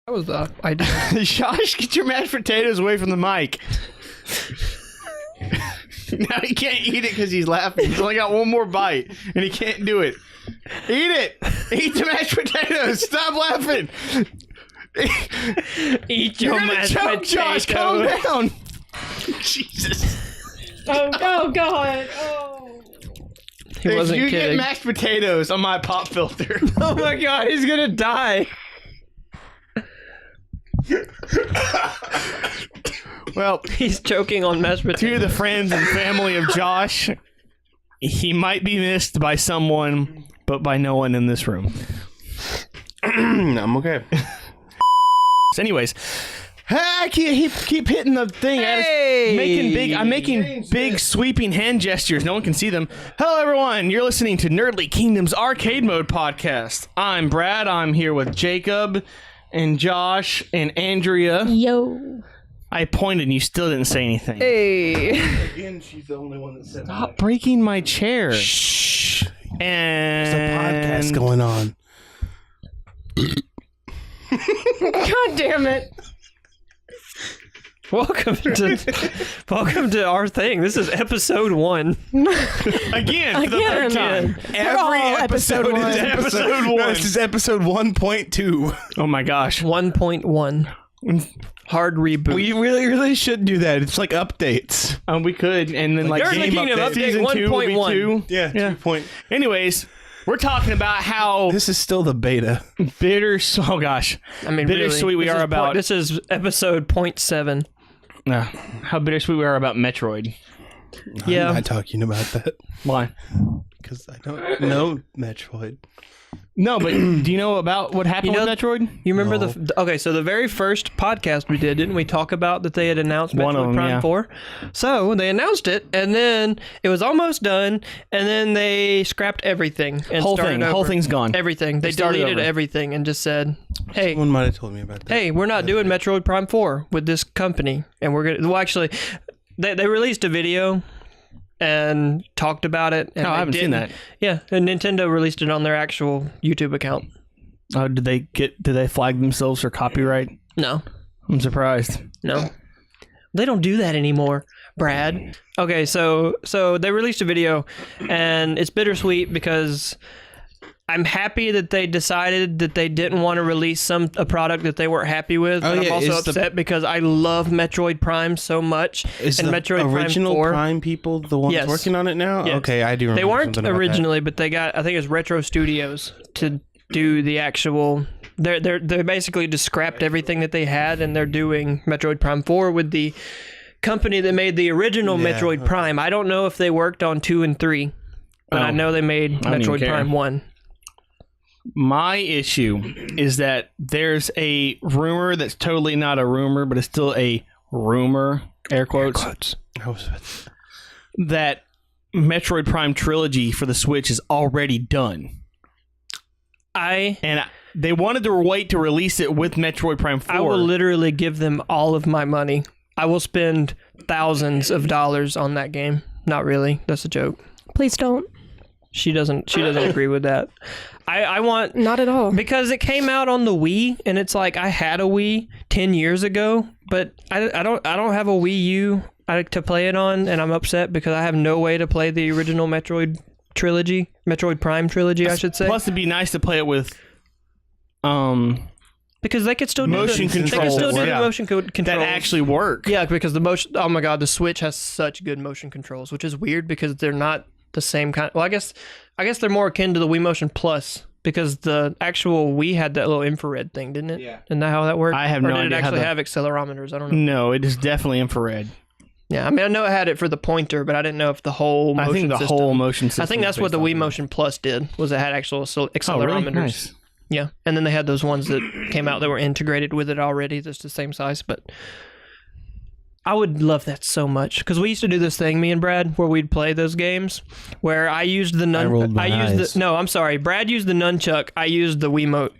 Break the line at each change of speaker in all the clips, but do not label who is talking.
That was the idea.
Josh, get your mashed potatoes away from the mic. Now he can't eat it because he's laughing. He's only got one more bite, and he can't do it. Eat it. Eat the mashed potatoes. Stop laughing.
Eat your mashed potatoes.
Josh, calm down. Jesus.
Oh, God. Oh. He wasn't
if you
kidding.
get mashed potatoes on my pop filter.
Oh, my God. He's going to die.
Well,
he's choking on mashed potatoes.
To the friends and family of Josh, he might be missed by someone, but by no one in this room.
I'm okay.
Anyways, I keep hitting the thing.
Hey!
I'm making big sweeping hand gestures. No one can see them. Hello, everyone. You're listening to Nerdly Kingdom's Arcade Mode podcast. I'm Brad. I'm here with Jacob and Josh and Andrea.
Yo.
I pointed and you still didn't say anything.
Hey.
Again, she's the only one that said
Stop breaking my chair.
Shh.
And
There's a podcast going on.
God damn it. Welcome to our thing. This is episode 1.
Again, for the third time.
Every episode is episode 1. No, this is episode 1.2.
Oh my gosh.
1.1. Hard reboot.
We really should do that. It's like updates.
We could, and then like
Nerdly
game
Kingdom
update.
update
Season 2 will be
1.1.
2.
Yeah,
Yeah.
2.
Anyways, we're talking about how
This is still the beta.
oh gosh,
I mean,
bittersweet we are about.
This is episode 0.7.
How bittersweet we are about Metroid.
Yeah.
I'm not talking about that.
Why?
Because I don't know Metroid.
No, but do you know about what happened
You know-
with Metroid?
You remember
No.
okay, so the very first podcast we didn't we talk about that they had announced
One of
Metroid
them,
Prime
yeah.
4? So they announced it, and then it was almost done, and then they scrapped everything and
Whole
started over.
whole thing's gone.
Everything. They
started
deleted
over.
everything and just said, hey,
Someone might have told me about that.
hey, we're not doing Metroid Prime 4 with this company, and we're gonna. Well, actually, they released a video and talked about it. And
I haven't seen that.
Yeah, and Nintendo released it on their actual YouTube account.
Oh, did they flag themselves for copyright?
No,
I'm surprised.
no, they don't do that anymore, Brad. Okay, so they released a video, and it's bittersweet because I'm happy that they decided that they didn't want to release a product that they weren't happy with.
Oh,
But
yeah,
I'm also
is the-
upset because I love Metroid Prime so much.
Is
and
the
Metroid
original
Prime 4,
Prime people the ones
Yes.
working on it now?
Yes.
Okay, I do remember
they weren't
something about that.
originally, but they got, I think it was Retro Studios to do the actual. They basically just scrapped everything that they had, and they're doing Metroid Prime 4 with the company that made the original
Yeah,
Metroid Prime. I don't know if they worked on 2 and 3, but I know they made
don't even
Metroid
care.
Prime 1.
My issue is that there's a rumor that's totally not a rumor, but it's still a rumor, air quotes,
I was
that Metroid Prime trilogy for the Switch is already done. And they wanted to wait to release it with Metroid Prime 4.
I will literally give them all of my money. I will spend thousands of dollars on that game. Not really. That's a joke.
Please don't.
She doesn't agree with that. I want
Not at all.
because it came out on the Wii, and it's like I had a Wii 10 years ago, but I don't have a Wii U to play it on, and I'm upset because I have no way to play the original Metroid Prime trilogy, I should say.
Plus, it'd be nice to play it with
Because they could still do
motion
They could
controls.
still do
Yeah.
the motion controls
that actually work.
Yeah, because the motion. Oh my God, the Switch has such good motion controls, which is weird because they're not the same kind. Well, I guess they're more akin to the Wii Motion Plus because the actual Wii had that little infrared thing, didn't it?
Yeah.
Isn't that how that worked?
I have no
Or did
idea
it
how
actually
the-
have accelerometers? I don't know.
No, it is definitely infrared.
Yeah, I mean, I know it had it for the pointer, but I didn't know if the whole motion
I think the
system.
whole motion system.
I think that's what the Wii Motion Plus did, was it had actual accelerometers.
Oh, really? Nice.
Yeah, and then they had those ones that came out that were integrated with it already, that's the same size, but I would love that so much because we used to do this thing, me and Brad, where we'd play those games where I used the
rolled my eyes.
No, I'm sorry. Brad used the nunchuck. I used the Wiimote.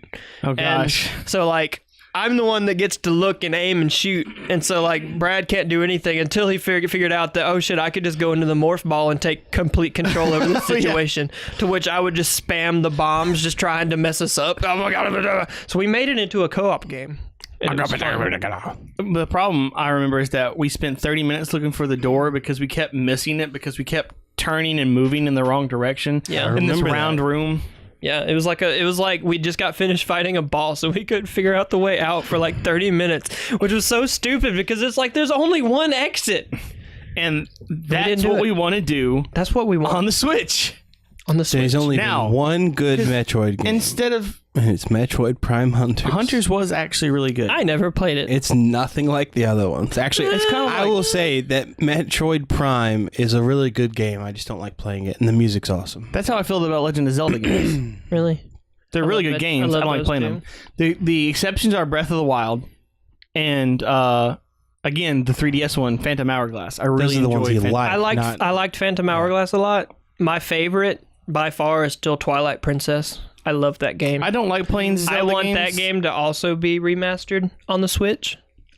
Oh gosh.
And so like I'm the one that gets to look and aim and shoot, and so like Brad can't do anything until he figured out that, oh shit, I could just go into the morph ball and take complete control over the situation. To which I would just spam the bombs, just trying to mess us up. Oh my god! So we made it into a co-op game. And it was fun.
The problem I remember is that we spent 30 minutes looking for the door because we kept missing it because we kept turning and moving in the wrong direction.
Yeah.
In this
remember
round
that.
room.
Yeah, it was like we just got finished fighting a boss and we couldn't figure out the way out for like 30 minutes, which was so stupid because it's like there's only one exit.
And that's
didn't do
what
it.
we want to do
That's what we want
on the Switch.
on the Switch.
There's only
Now,
been one good Metroid game.
Instead of
And it's Metroid Prime Hunters.
Hunters was actually really good.
I never played it.
It's nothing like the other ones. Actually,
It's kind of
I will say that Metroid Prime is a really good game. I just don't like playing it, and the music's awesome.
That's how I feel about Legend of Zelda games.
Really?
They're
I
really
love
good
it.
games.
I
I
love
don't like
those
playing them. The exceptions are Breath of the Wild and again the 3DS one, Phantom Hourglass. I really
Those are the ones
enjoyed
you
Phantom-
like.
I liked Phantom Hourglass a lot. My favorite by far is still Twilight Princess. I love that game.
I don't like playing Zelda
I want
games.
that game to also be remastered on the Switch.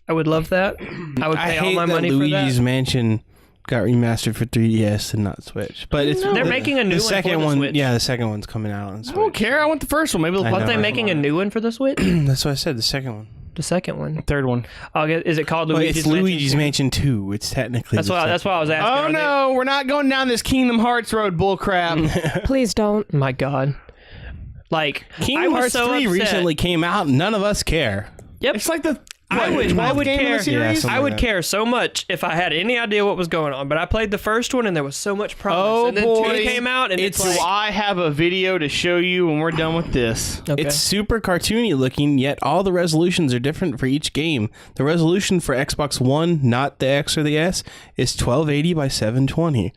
I would love that. I would
I
pay all
hate
my
that
money
Luigi's
for that.
Mansion got remastered for 3DS and not Switch. But it's
They're making a new
the
one
second
for the
one.
Switch.
Yeah, the second one's coming out on
I
Switch.
don't care. I want the first one. Maybe they'll
I
put
Aren't
know.
they making a new one for the Switch?
That's what I said. The second one.
The second one.
third one.
Is it called
Well,
Luigi's
it's
Mansion?
Luigi's Mansion 2. It's technically.
That's why I was asking.
Oh
Are they-
no, we're not going down this Kingdom Hearts road bullcrap.
Please don't.
My God. Like
Kingdom
I was
Hearts
so
3
upset.
recently came out. And none of us care.
Yep.
It's like the
I would
12th game in
care.
the series?
Yeah,
I would
like that.
care so much if I had any idea what was going on. But I played the first one and there was so much promise.
Oh,
and then
boy.
2 came out and it's
Do
like,
I have a video to show you when we're done with this?
okay.
It's super cartoony looking, yet all the resolutions are different for each game. The resolution for Xbox One, not the X or the S, is 1280 by 720.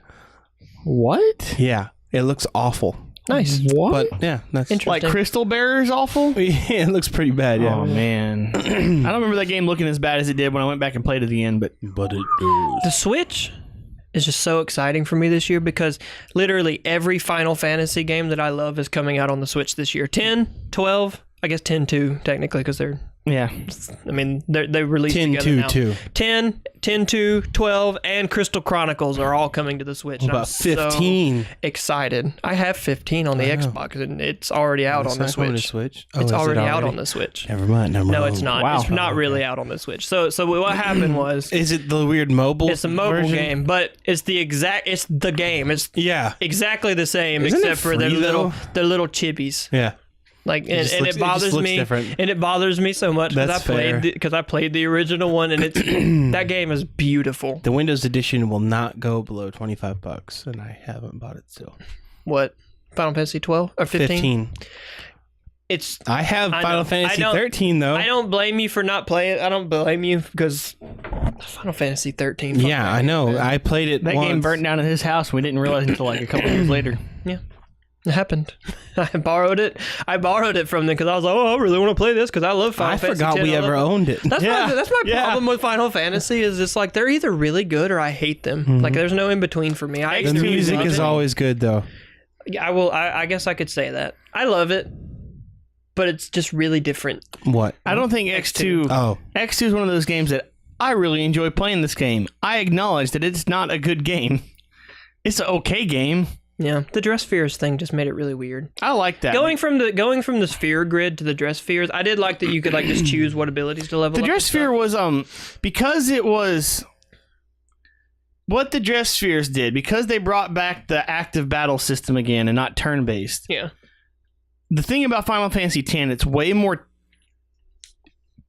What?
Yeah, it looks awful.
nice.
What?
But yeah, that's
Interesting.
Like Crystal Bear is awful?
yeah, it looks pretty bad. Yeah,
Oh man. I don't remember that game looking as bad as it did when I went back and played at the end, but
but it does.
The Switch is just so exciting for me this year because literally every Final Fantasy game that I love is coming out on the Switch this year. 10, 12, I guess 10 2 technically because they're
yeah.
I mean they released
10
together
2
now.
too.
10, 10 2, 12 and Crystal Chronicles are all coming to the Switch. And I'm
About 15.
so excited. I have 15 on the Xbox and it's already out on the Switch.
Oh,
It's
is it
already out on the Switch.
Never mind. I'm
No,
wrong.
it's not.
Wow.
It's not really out on the Switch. So what happened was
Is it the weird mobile?
it's a mobile
version?
game, but it's the game. It's
Yeah.
exactly the same
Isn't
except
it
for their
free,
little
though?
chibis.
Yeah.
Like
just
and
looks-
it bothers
it just looks
me
different.
and it bothers me so much because I
That's fair.
played the original one and it's that game is beautiful.
The Windows edition will not go below $25, and I haven't bought it still.
What Final Fantasy 12 or 15? It's
I have
I
Final
know.
Fantasy
I don't-
13 though.
I don't blame you for not playing. I don't blame you because Final Fantasy 13. fuck
Yeah,
that
I
game,
know.
man.
I played it
That
once.
game burnt down at his house. We didn't realize until like a couple years later.
Yeah, it happened. I borrowed it. I borrowed it from them because I was like, oh, I really want to play this because I love Final
I
Fantasy.
forgot
10.
we
I love
ever
it.
owned it.
That's
Yeah.
my
Yeah.
problem with Final Fantasy is it's like they're either really good or I hate them. Like there's no in between for me. I
The
either
music
love
is
it-
always good though.
I will. I guess I could say that I love it, but it's just really different.
What?
I don't think X2
Oh,
X2 is one of those games that I really enjoy playing this game. I acknowledge that it's not a good game. It's an okay game.
Yeah, the dress spheres thing just made it really weird.
I like that.
Going from the sphere grid to the dress spheres, I did like that you could like just choose what abilities to level
The
up.
dress
and
sphere
stuff.
was because it was what the dress spheres did, because they brought back the active battle system again and not turn based.
Yeah.
The thing about Final Fantasy X, it's way more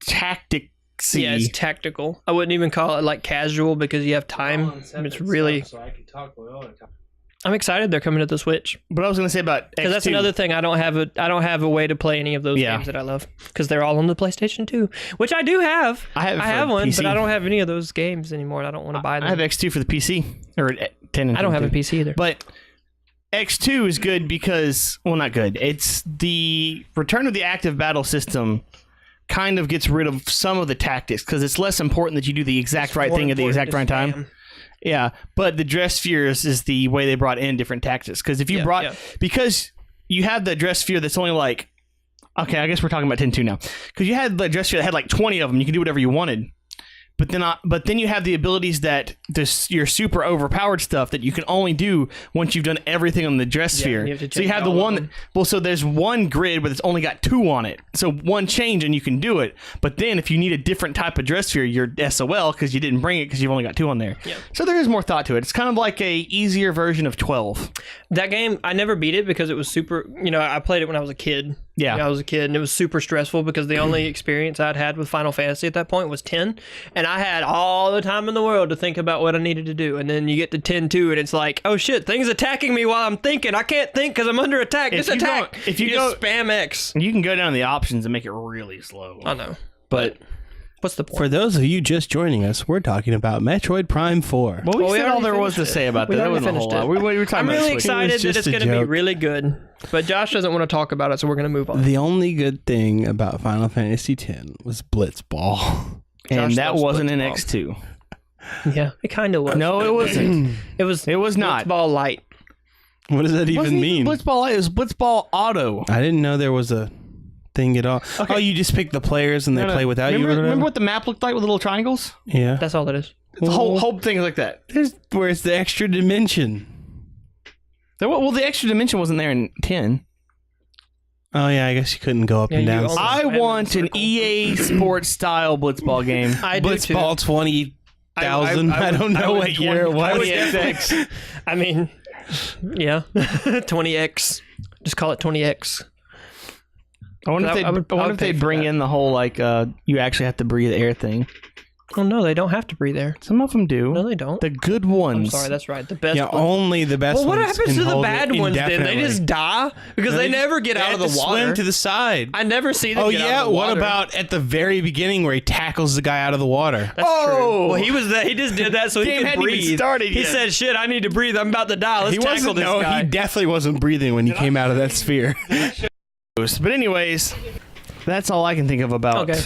tacticsy.
Yeah, it's tactical. I wouldn't even call it like casual because you have time. It's really. I'm excited they're coming to the Switch
But I was going to say about
because that's
X2.
another thing. I don't have a way to play any of those
Yeah.
games that I love because they're all on the PlayStation 2, which I do have.
I have it
I
for
have one,
PC.
but I don't have any of those games anymore. And I don't want to buy them.
I have X2 for the PC or 10 and
I don't have a
10.
PC either.
But X2 is good because, well, not good. It's the return of the active battle system kind of gets rid of some of the tactics because it's less important that you do the exact right thing at the exact right time. Yeah, but the dress spheres is the way they brought in different tactics. Because if you because you have the dress sphere that's only like, okay, I guess we're talking about 10-2 now. Because you had the dress sphere that had like 20 of them. You can do whatever you wanted. But then you have the abilities that your super overpowered stuff that you can only do once you've done everything on the dress sphere. So you have the one. So there's one grid, but it's only got 2 on it. So one change and you can do it. But then if you need a different type of dress sphere, you're SOL because you didn't bring it because you've only got 2 on there.
Yep.
So there is more thought to it. It's kind of like a easier version of 12.
That game, I never beat it because it was super. I played it when I was a kid.
Yeah,
I was a kid, and it was super stressful because the only experience I'd had with Final Fantasy at that point was 10, and I had all the time in the world to think about what I needed to do. And then you get to 10-2, and it's like, oh shit, things attacking me while I'm thinking. I can't think because I'm under attack. Just attack.
If you
just spam X,
you can go down the options and make it really slow.
I know,
but
what's the point?
For those of you just joining us, we're talking about Metroid Prime 4.
Well, we said all there was to say about that. That wasn't a whole lot. We were talking
I'm
about
really
Switch.
excited that it's going to be
joke.
really good, but Josh doesn't want to talk about it, so we're going to move on.
The only good thing about Final Fantasy X was Blitzball.
And
Josh
that
loves
wasn't in
Blitzball.
X2.
Yeah, it kind of was.
No, it wasn't.
It was
not.
Blitzball Light.
What does that even mean?
Blitzball Light. It was Blitzball Auto.
I didn't know there was a thing at all.
Okay.
Oh, you just pick the players and they play without you?
Remember what the map looked like with little triangles?
Yeah.
That's all it is.
The whole thing is like that.
Where's the extra dimension?
Well, the extra dimension wasn't there in 10.
Oh, yeah, I guess you couldn't go up and
you
down.
also-
I
Random
want an
circle.
EA Sports style Blitzball game.
I do too.
Blitzball 20,000. I don't know
would-
where it was.
20X. I mean, yeah, 20X. Just call it 20X.
I wonder
I would
if
pay
they
for
bring
that.
in the whole you actually have to breathe air thing.
Oh no, they don't have to breathe there.
Some of them do.
No, they don't.
The good
I'm
ones.
sorry, that's right. The best.
Yeah,
ones.
only the best
Well, what
ones
happens
can
to the
hold
bad
it
ones then? They
indefinitely.
just die because they never get out of the water.
Swim to the side.
I never see them.
Oh
get
yeah,
out of the
what
water.
about at the very beginning where he tackles the guy out of the water?
That's
Oh!
true. Well, he was that. He just did that so he
Game
could
hadn't even
breathe.
started
He
yet.
said, "Shit, I need to breathe. I'm about to die. Let's
He
tackle
wasn't.
this
No,
guy."
he definitely wasn't breathing when he came out of that sphere.
But anyways, that's all I can think of about
Okay.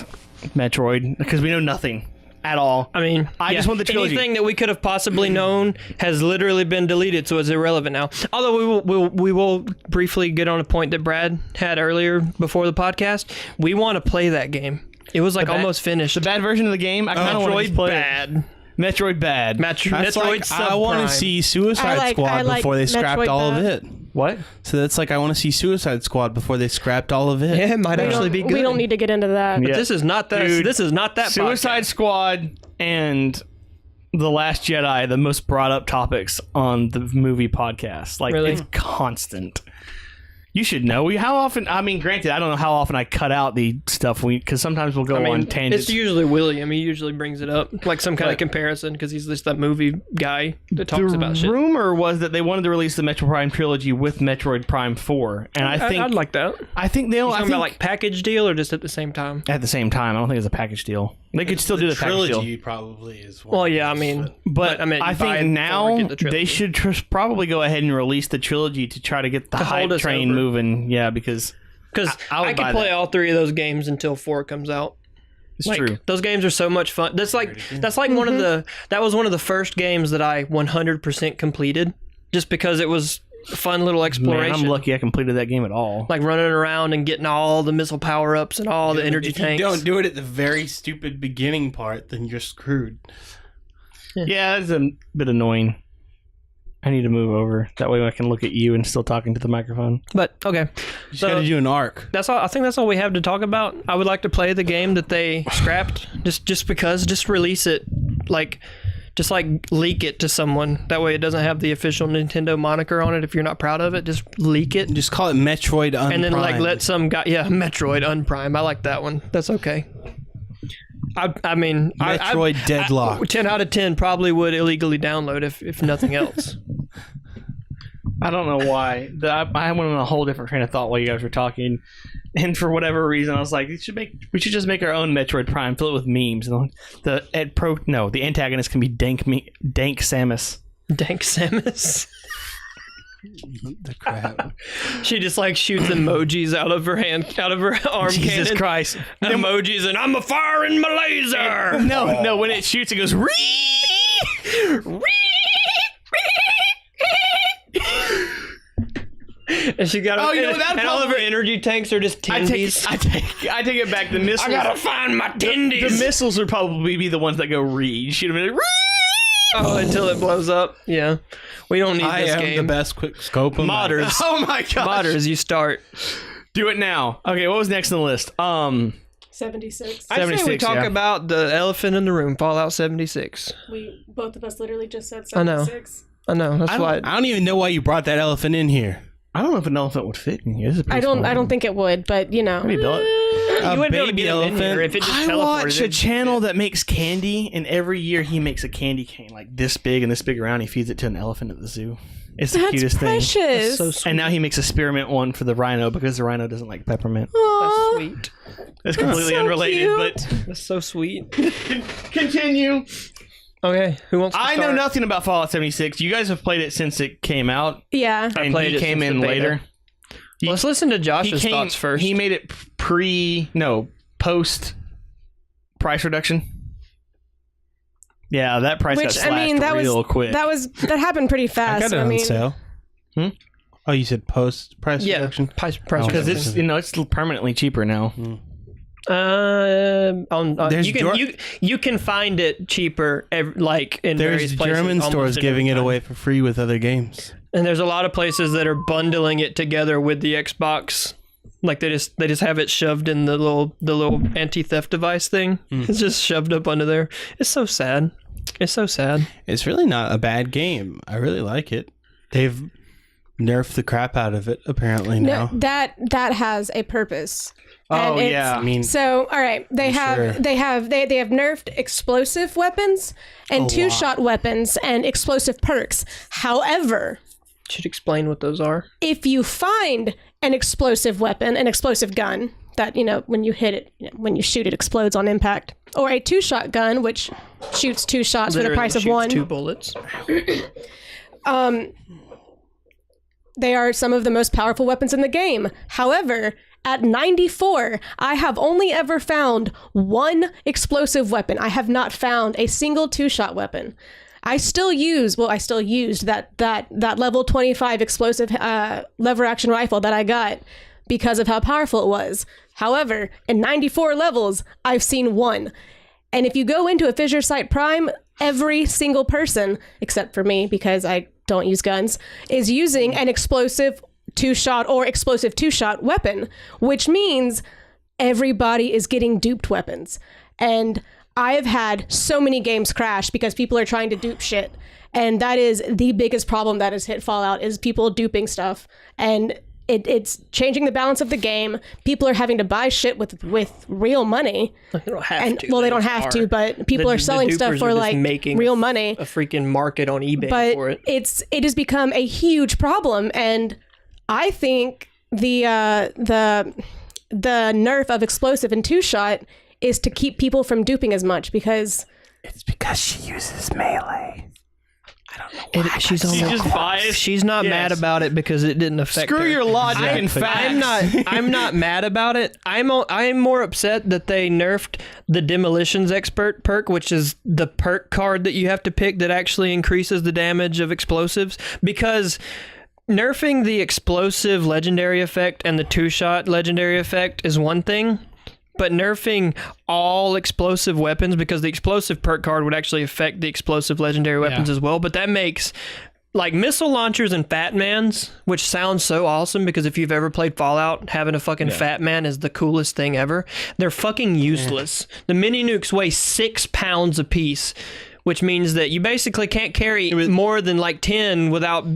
Metroid because we know nothing at all.
I mean,
I just want the trilogy.
Anything that we could have possibly known has literally been deleted, so it's irrelevant now. Although we will briefly get on a point that Brad had earlier before the podcast. We want to play that game. It was like
bad-
almost finished.
The bad version of the game. I kind of want to
Metroid
play
bad.
Metroid bad.
That's
Metroid
like, I want
Subprime.
to see Suicide Squad before they scrapped
Metroid
all of
bad.
it.
What?
So that's like I want to see Suicide Squad before they scrapped all of it.
Yeah, it might actually be good.
We don't need to get into that.
Yeah.
This is not that.
Dude,
This is not that.
Suicide
podcast.
Squad and The Last Jedi, the most brought up topics on the movie podcast. Like,
Really?
it's constant. You should know. How often? I mean, granted, I don't know how often I cut out the stuff because sometimes we'll go on tangents.
It's usually William. He usually brings it up, like some kind of comparison, because he's just that movie guy that talks about
The
shit.
rumor was that they wanted to release the Metroid Prime trilogy with Metroid Prime 4, and I think
I'd like that.
I think they'll.
Talking
I think
about like package deal or just at the same time.
at the same time. I don't think it's a package deal. They could still do the package deal.
probably is.
Well, yeah, I mean,
But
I mean,
I
buy it
think
before
now
we get the trilogy.
they should probably go ahead and release the trilogy to try to get the
To hold
hype
us
train
over.
moving. Yeah, because
because
I would
I
buy
can play
that.
all 3 of those games until 4 comes out.
it's
Like,
true.
those games are so much fun. That's like one of the that was one of the first games that I 100% completed, just because it was a fun little
Man,
exploration.
I'm lucky I completed that game at all.
Like running around and getting all the missile power ups and all the energy
if
tanks.
you don't do it at the very stupid beginning part, then you're screwed.
Yeah, that's a bit annoying. I need to move over. That way I can look at you and still talking to the microphone.
But okay,
You just
So-
got to do an arc.
that's all. I think that's all we have to talk about. I would like to play the game that they scrapped, just because. Just release it, just leak it to someone. That way, it doesn't have the official Nintendo moniker on it. If you're not proud of it, just leak it,
Just call it Metroid Unprimed.
and then let some guy. Yeah, Metroid Unprime. I like that one. That's okay. I mean,
Metroid Deadlock.
10 out of 10 probably would illegally download if nothing else.
I don't know why. I went on a whole different train of thought while you guys were talking, and for whatever reason, I was like, we should just make our own Metroid Prime, fill it with memes. And the antagonist can be Dank Samus.
Dank Samus.
The crap.
She just shoots emojis out of her arm
Jesus
cannon.
Christ!
Emojis and I'm a firing my laser.
No, when it shoots, it goes ree.
And she got
Oh, you know, that
and all of her
probably-
energy tanks are just
I
tendies.
take it back. The missiles.
I gotta find my tendies.
The missiles would probably be the ones that go read. She'd have been like,
Oh, until it blows up. Yeah. We don't need
I
this
am
game.
the best quick scope.
Modders.
oh my gosh.
Modders, you start.
Do it now. Okay, what was next on the list?
76.
I say we
76,
talk
yeah.
about the elephant in the room, Fallout 76.
We both of us literally just said
I know.
76.
I know, that's why.
I don't even know why you brought that elephant in here.
I don't know if an elephant would fit in here. This is
I don't think it would, but you know.
Maybe build it.
A
You wouldn't be able to
baby
get him in here
elephant.
if it just
I
teleported
watch a
in.
channel that makes candy, and every year he makes a candy cane like this big and this big around. He feeds it to an elephant at the zoo. It's the
That's
cutest
precious.
thing.
So sweet.
And now he makes a spearmint one for the rhino because the rhino doesn't like peppermint.
That's
Aw.
sweet.
That's completely
so
unrelated,
cute.
but
That's so sweet.
continue.
Okay, who wants to
I
start?
know nothing about Fallout 76. You guys have played it since it came out,
Yeah.
and
played
he
it
came
since
in
the beta.
later.
Let's listen to Josh's thoughts first.
He made it post price reduction. Yeah, that price got
Which
slashed
I mean, that
real
was
quick.
that happened pretty
I
fast.
got it
I
on
mean,
sale. Oh, you said post price
yeah,
reduction?
price
because
reduction.
it's permanently cheaper now.
There's
you can find it cheaper in
There's
various places.
German
almost
stores
at
giving
every
it
time.
away for free with other games.
And there's a lot of places that are bundling it together with the Xbox. Like they just have it shoved in the little anti-theft device thing. It's just shoved up under there. It's so sad. It's so sad.
It's really not a bad game. I really like it. They've nerfed the crap out of it apparently now.
no, that has a purpose.
Oh,
And
yeah.
I mean,
So, all right, they have nerfed explosive weapons and two-shot weapons and explosive perks. However,
Should explain what those are.
if you find an explosive weapon, an explosive gun that, you know, when you hit it, when you shoot it explodes on impact, or a two-shot gun which shoots two shots for the
Literally
price of
shoots
one,
2 bullets.
they are some of the most powerful weapons in the game. However, at 94, I have only ever found one explosive weapon. I have not found a single two-shot weapon. I still used that level 25 explosive lever action rifle that I got because of how powerful it was. However, in 94 levels, I've seen one. And if you go into a Fissure Site Prime, every single person, except for me because I don't use guns, is using an explosive two-shot or explosive two-shot weapon, which means everybody is getting duped weapons. And I have had so many games crash because people are trying to dupe shit. And that is the biggest problem that has hit Fallout, is people duping stuff. And it's changing the balance of the game. People are having to buy shit with real money.
They don't have
And
to.
well, they don't
just
have
are.
to, but people
The-
are
the
selling stuff
dupers
for
are just
like
making
real money.
A freaking market on eBay
But
for it.
it has become a huge problem, and I think the nerf of explosive and two-shot is to keep people from duping as much, because
it's because she uses melee.
She's
just biased.
She's not
Yes.
mad about it because it didn't affect
Screw
her.
your logic and
Exactly.
facts.
I'm not mad about it. I'm more upset that they nerfed the demolitions expert perk, which is the perk card that you have to pick that actually increases the damage of explosives, because nerfing the explosive legendary effect and the two-shot legendary effect is one thing, but nerfing all explosive weapons, because the explosive perk card would actually affect the explosive legendary weapons as well, but that makes like missile launchers and Fat Mans, which sounds so awesome because if you've ever played Fallout, having a fucking Fat Man is the coolest thing ever. They're fucking useless. The mini nukes weigh 6 pounds a piece, which means that you basically can't carry more than like 10 without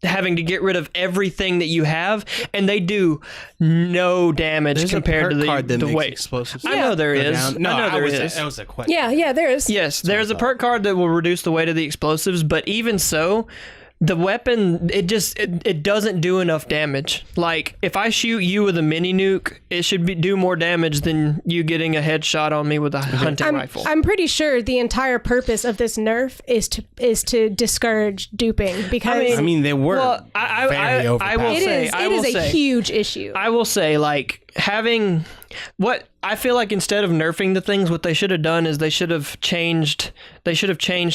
having to get rid of everything that you have, and they do no damage
There's
compared
a
to
perk card that
the
makes
weight.
explosives.
I know there
go
is.
down. No,
I know there is.
That was a question.
yeah, there is.
Yes, there's a perk card that will reduce the weight of the explosives, but even so, the weapon, it doesn't do enough damage. Like, if I shoot you with a mini nuke, it should do more damage than you getting a headshot on me with a hunting rifle.
I'm pretty sure the entire purpose of this nerf is to discourage duping, because
I mean, they were
Well, I
very
will
overpowered.
it
say,
is
I will
a
say,
huge issue.
I will say, like, having What I feel like instead of nerfing the things, what they should have done is they should have changed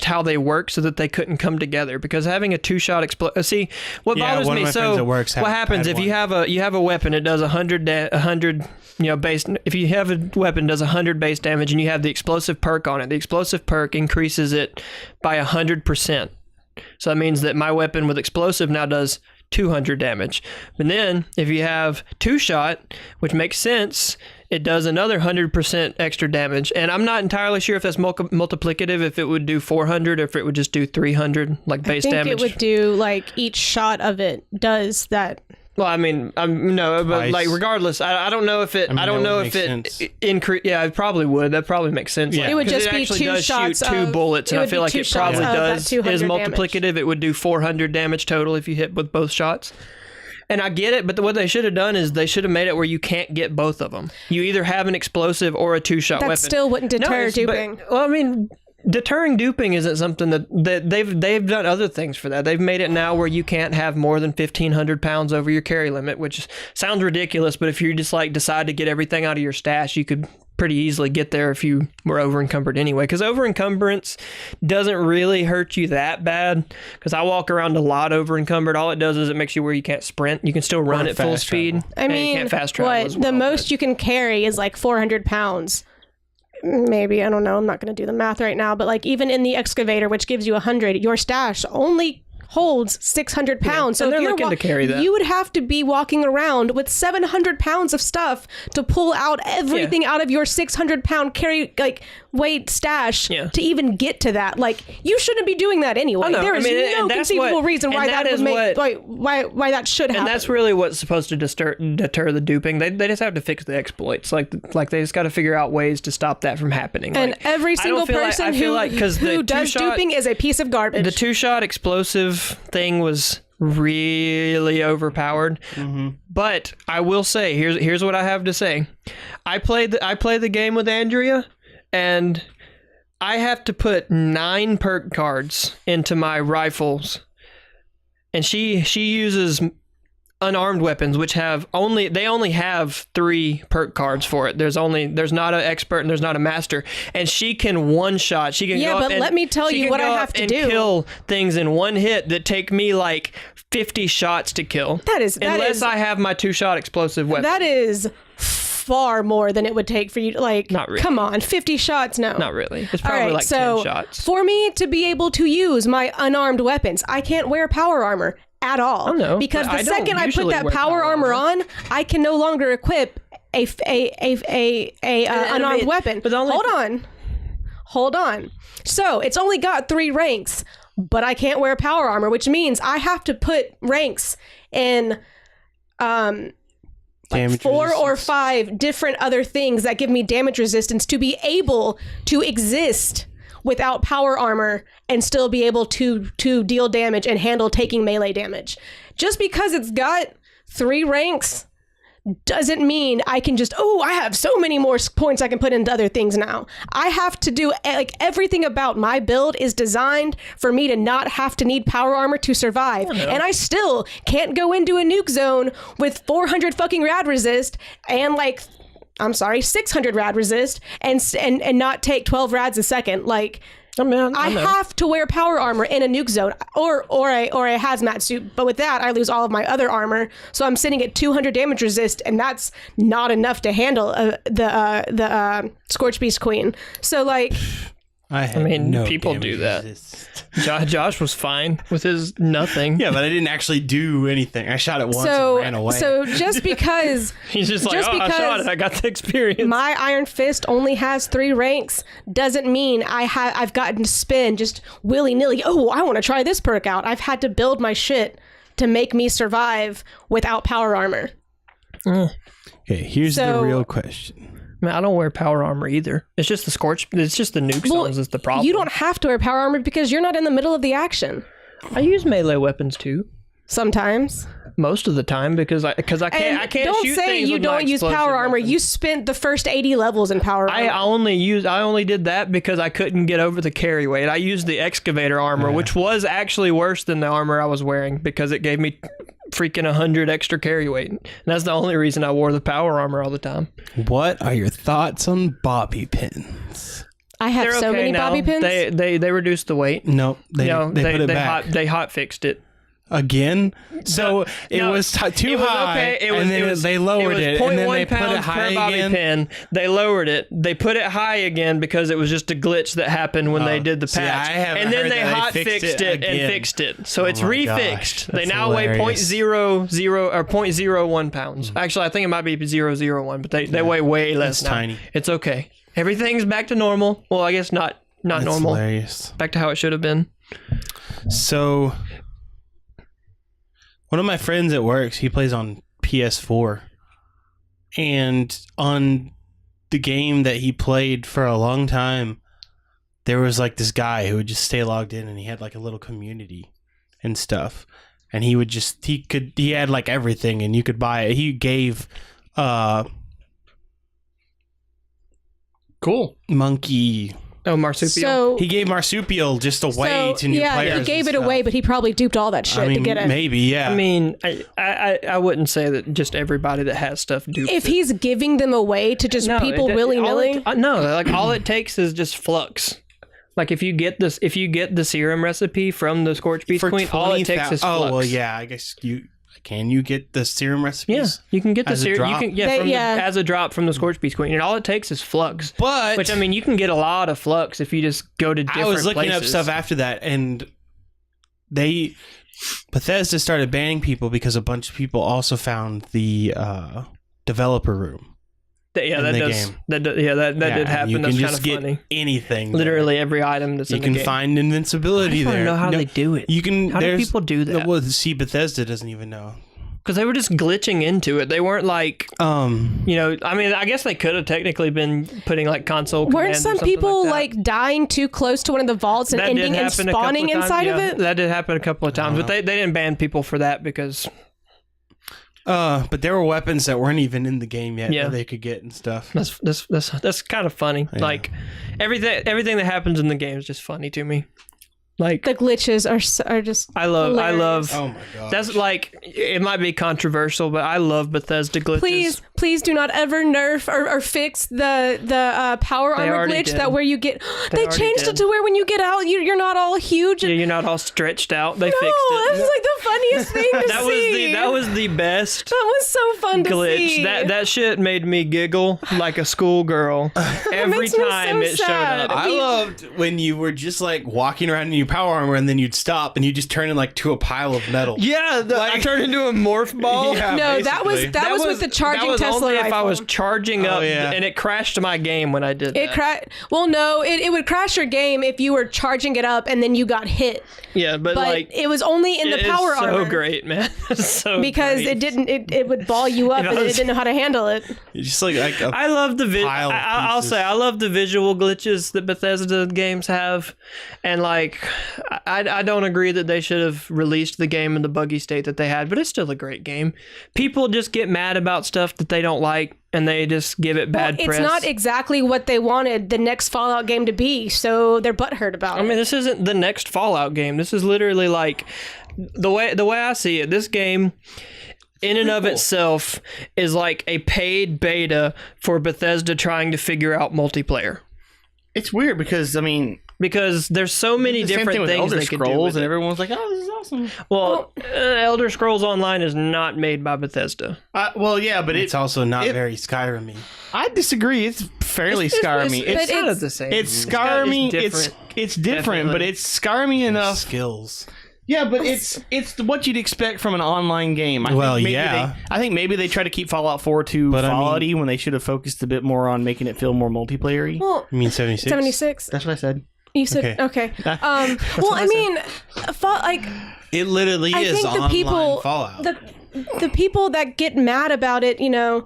how they work so that they couldn't come together. Because having a 2-shot see what bothers
one
me.
of my friends
So
that works
what happens if you have a weapon? It does 100 base. If you have a weapon, it does 100 base damage, and you have the explosive perk on it. The explosive perk increases it by 100%. So that means that my weapon with explosive now does 200 damage. But then if you have 2-shot, which makes sense, it does another 100% extra damage. And I'm not entirely sure if that's multiplicative, if it would do 400 or if it would just do 300 like base damage.
I think it would do like each shot of it does that.
Well, I mean, no, but like regardless, I don't know if it. I don't know if it increase. Yeah, it probably would. That probably makes sense.
Yeah.
It would just
it
be
actually
2
does
shots.
Shoot 2 bullets, and I feel like it probably does is multiplicative.
Damage.
It would do 400 damage total if you hit with both shots. And I get it, but what they should have done is they should have made it where you can't get both of them. You either have an explosive or a 2-shot weapon.
That still wouldn't deter duping.
Well, I mean, deterring duping isn't something that they've done other things for that. They've made it now where you can't have more than 1,500 pounds over your carry limit, which sounds ridiculous, but if you just like decide to get everything out of your stash, you could pretty easily get there if you were over encumbered anyway, because over encumbrance doesn't really hurt you that bad, because I walk around a lot over encumbered. All it does is it makes you where you can't sprint. You can still run at full speed.
I mean,
you can't fast travel as well,
the most you can carry is like 400 pounds. Maybe, I don't know, I'm not going to do the math right now, but like even in the excavator, which gives you 100, your stash only holds 600 pounds.
So
if
they're
you're
looking to carry that.
You would have to be walking around with 700 pounds of stuff to pull out everything out of your 600 pound carry weight stash to even get to that. Like, you shouldn't be doing that anyway. There is no conceivable reason why that would make why that should happen.
And that's really what's supposed to deter the duping. They just have to fix the exploits. Like they just got to figure out ways to stop that from happening.
And every single person who does duping is a piece of garbage.
The 2-shot explosive thing was really overpowered. But I will say, here's what I have to say. I play the game with Andrea, and I have to put 9 perk cards into my rifles, and she uses unarmed weapons, which only have 3 perk cards for it. There's not an expert and there's not a master, and she can one-shot. She can go
but
up
let me tell you what I have to do.
Kill things in one hit that take me like 50 shots to kill. Unless I have my 2-shot explosive weapon.
That is far more than it would take for you to, like,
not really.
Come on, 50 shots? No.
Not really. It's probably 10 shots.
For me to be able to use my unarmed weapons, I can't wear power armor at all.
Oh, no,
because the second I put that power armor on, I can no longer equip a unarmed weapon. But Hold on. So it's only got 3 ranks, but I can't wear power armor, which means I have to put ranks in 4 or 5 different other things that give me damage resistance to be able to exist without power armor and still be able to deal damage and handle taking melee damage. Just because it's got 3 ranks doesn't mean I can just, I have so many more points I can put into other things now. I have to do, everything about my build is designed for me to not have to need power armor to survive. And I still can't go into a nuke zone with 400 fucking rad resist and 600 rad resist and not take 12 rads a second. I have to wear power armor in a nuke zone or a hazmat suit, but with that I lose all of my other armor, so I'm sitting at 200 damage resist, and that's not enough to handle the Scorch Beast Queen. So
people do that. Josh was fine with his nothing.
Yeah, but I didn't actually do anything. I shot it once and ran away.
So just because
he's just like, I shot it, I got the experience.
My Iron Fist only has 3 ranks doesn't mean I've gotten to spin just willy-nilly. I want to try this perk out. I've had to build my shit to make me survive without power armor.
Okay, here's the real question.
I don't wear power armor either. It's just the nuke zones is the problem.
You don't have to wear power armor because you're not in the middle of the action.
I use melee weapons too.
Sometimes.
Most of the time because I can't
don't
shoot
say
things
you
with
don't use power armor. You spent the first 80 levels in power armor.
I only did that because I couldn't get over the carry weight. I used the excavator armor, which was actually worse than the armor I was wearing because it gave me freaking 100 extra carry weight. And that's the only reason I wore the power armor all the time.
What are your thoughts on bobby pins?
I have
They're
so
okay
many
now.
bobby pins.
They reduced the weight.
Nope. They put it back.
They hot fixed it.
Again? So it was too high, and then they lowered it, and then they put it high again.
Pin. They lowered it. They put it high again because it was just a glitch that happened when they did the patch.
And
then they hot fixed it and fixed it. So it's refixed. They now weigh
hilarious.
0.00 or 0.01 pounds. Actually, I think it might be 0.001, but they weigh way less
It's
now.
tiny.
It's okay. Everything's back to normal. Well, I guess not
That's
normal.
hilarious.
Back to how it should have been.
So, one of my friends at work, he plays on PS4, and on the game that he played for a long time, there was like this guy who would just stay logged in, and he had like a little community and stuff, and he had like everything, and you could buy it. He gave
Cool.
monkey.
Oh, marsupial.
So
He gave marsupial just away to new players.
he gave
and
it
stuff.
away, but he probably duped all that shit
I mean,
to get it.
maybe, yeah.
I mean, I wouldn't say that just everybody that has stuff dupes
If
it.
he's giving them away to just people willy nilly,
No, like all it takes is just flux. Like if you get the serum recipe from the Scorch Beast
For
Queen, all it takes is flux.
Oh well, yeah. I guess can you get the serum recipes?
Yeah, you can get the
As a
serum. You
drop?
can as a drop from the Scorch Beast Queen, and all it takes is flux.
But
Which I mean, you can get a lot of flux if you just go to different
I was looking
places.
up stuff after that, and Bethesda started banning people because a bunch of people also found the developer room.
Yeah,
in
that
the
does.
game.
That did happen.
You
That's
can
kind
just
of
get
funny.
anything.
Literally every item that's
you
in the
can
game.
find invincibility
I don't
there.
know how
No,
they do it.
You can.
How do
there's-
people do that?
Well, see, Bethesda doesn't even know.
Because they were just glitching into it. They weren't like, I mean, I guess they could have technically been putting like console
weren't
commands or
some
something
people
like
dying too close to one of the vaults and
that? That did
ending and
happen a couple
spawning
times,
inside of
yeah.
it?
That did happen a couple of times, but they didn't ban people for that because
but there were weapons that weren't even in the game yet
Yeah.
that they could get and stuff.
that's kind of funny.
Yeah.
Like everything that happens in the game is just funny to me. Like
The glitches are just.
I love
Oh my god.
that's like it might be controversial, but I love Bethesda glitches.
Please do not ever nerf or fix the power
They
armor
already
glitch
did.
that where you get. They
already
changed
did.
it to where when you get out, you're not all huge.
Yeah,
And,
you're not all stretched out. They
no,
fixed
that
it.
was like the funniest thing to
That
see.
was the best
That was so fun to
glitch.
see.
That shit made me giggle like a schoolgirl every
makes me
time
so
it showed
sad.
up.
I loved when you were just like walking around in your power armor and then you'd stop and you just turn in like to a pile of metal.
Yeah, I turned into a morph ball.
Yeah,
no, that was
basically.
with the charging
that was
Tesla
only
rifle.
if I was charging up,
yeah.
and it crashed my game when I did
It
that.
Well, no, it would crash your game if you were charging it up and then you got hit.
Yeah, but
But
like
it was only in the
it is
power
so
armor.
great, man. It's so
Because
great.
it didn't. It would ball you up
If I
and it
was-
didn't know how to handle it.
You're just like a
I love the
pile of
I'll
pieces.
say I love the visual glitches that Bethesda games have, and like I don't agree that they should have released the game in the buggy state that they had, but it's still a great game. People just get mad about stuff that they don't like, and they just give it bad
It's
press.
not exactly what they wanted the next Fallout game to be, so they're butthurt about
I
it.
mean, this isn't the next Fallout game. This is literally like the way I see it. This game, in and of itself, is like a paid beta for Bethesda trying to figure out multiplayer.
It's weird because I mean,
Because there's so many
the same
different
thing with
things
Elder
they could do
Scrolls,
with
and
it.
everyone's like, "Oh, this is awesome."
Well, Elder Scrolls Online is not made by Bethesda.
Well, yeah, but
it's also not very Skyrim-y.
I disagree. It's fairly Skyrim-y.
It's
But
kind
it's-
of the same.
It's Skyrim-y.
different.
It's different, but
Definitely.
it's Skyrim-y enough.
Skills.
Yeah, but it's what you'd expect from an online game.
Well,
think maybe
yeah.
I think maybe they try to keep Fallout 4 too
But I mean-
Fallout-y when they should have focused a bit more on making it feel more multiplayer-y.
Well,
You mean 76?
76.
That's what I said.
You said
Okay.
okay. Well, I mean, like
It literally
I
is
think the
online
people,
Fallout.
the people that get mad about it, you know,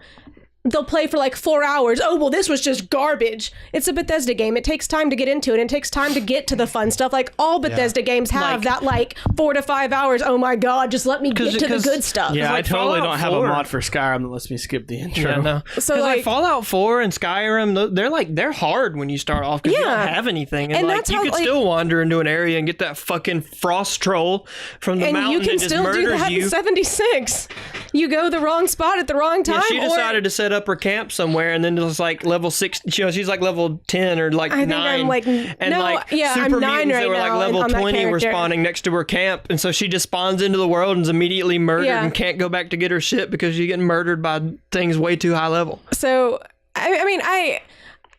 they'll play for like 4 hours. Oh, well, this was just garbage. It's a Bethesda game. It takes time to get into it. It takes time to get to the fun stuff. Like all Bethesda games have that like 4 to 5 hours. Oh my God, just let me get to the good stuff.
Yeah,
like
I totally
Fallout
don't have
4.
a mod for Skyrim that lets me skip the intro.
Yeah, no.
So
like
like
Fallout 4 and Skyrim, they're hard when you start off because you
Yeah.
don't have anything,
And
like
that's
you
how,
could
like-
still wander into an area and get that fucking frost troll from the
and
mountain
you can
that just
still do
murders
that
you.
in 76. You go the wrong spot at the wrong time.
Yeah, she decided to set up her camp somewhere, and then it was like level 6. She's like level 10 or like
I think
9.
I'm like
and
no,
like
yeah,
super
I'm 9
mutants
right
that were
now.
like level
on that
20 were
character.
spawning next to her camp, and so she just spawns into the world and is immediately murdered
Yeah.
and can't go back to get her shit because she's getting murdered by things way too high level.
So I mean, I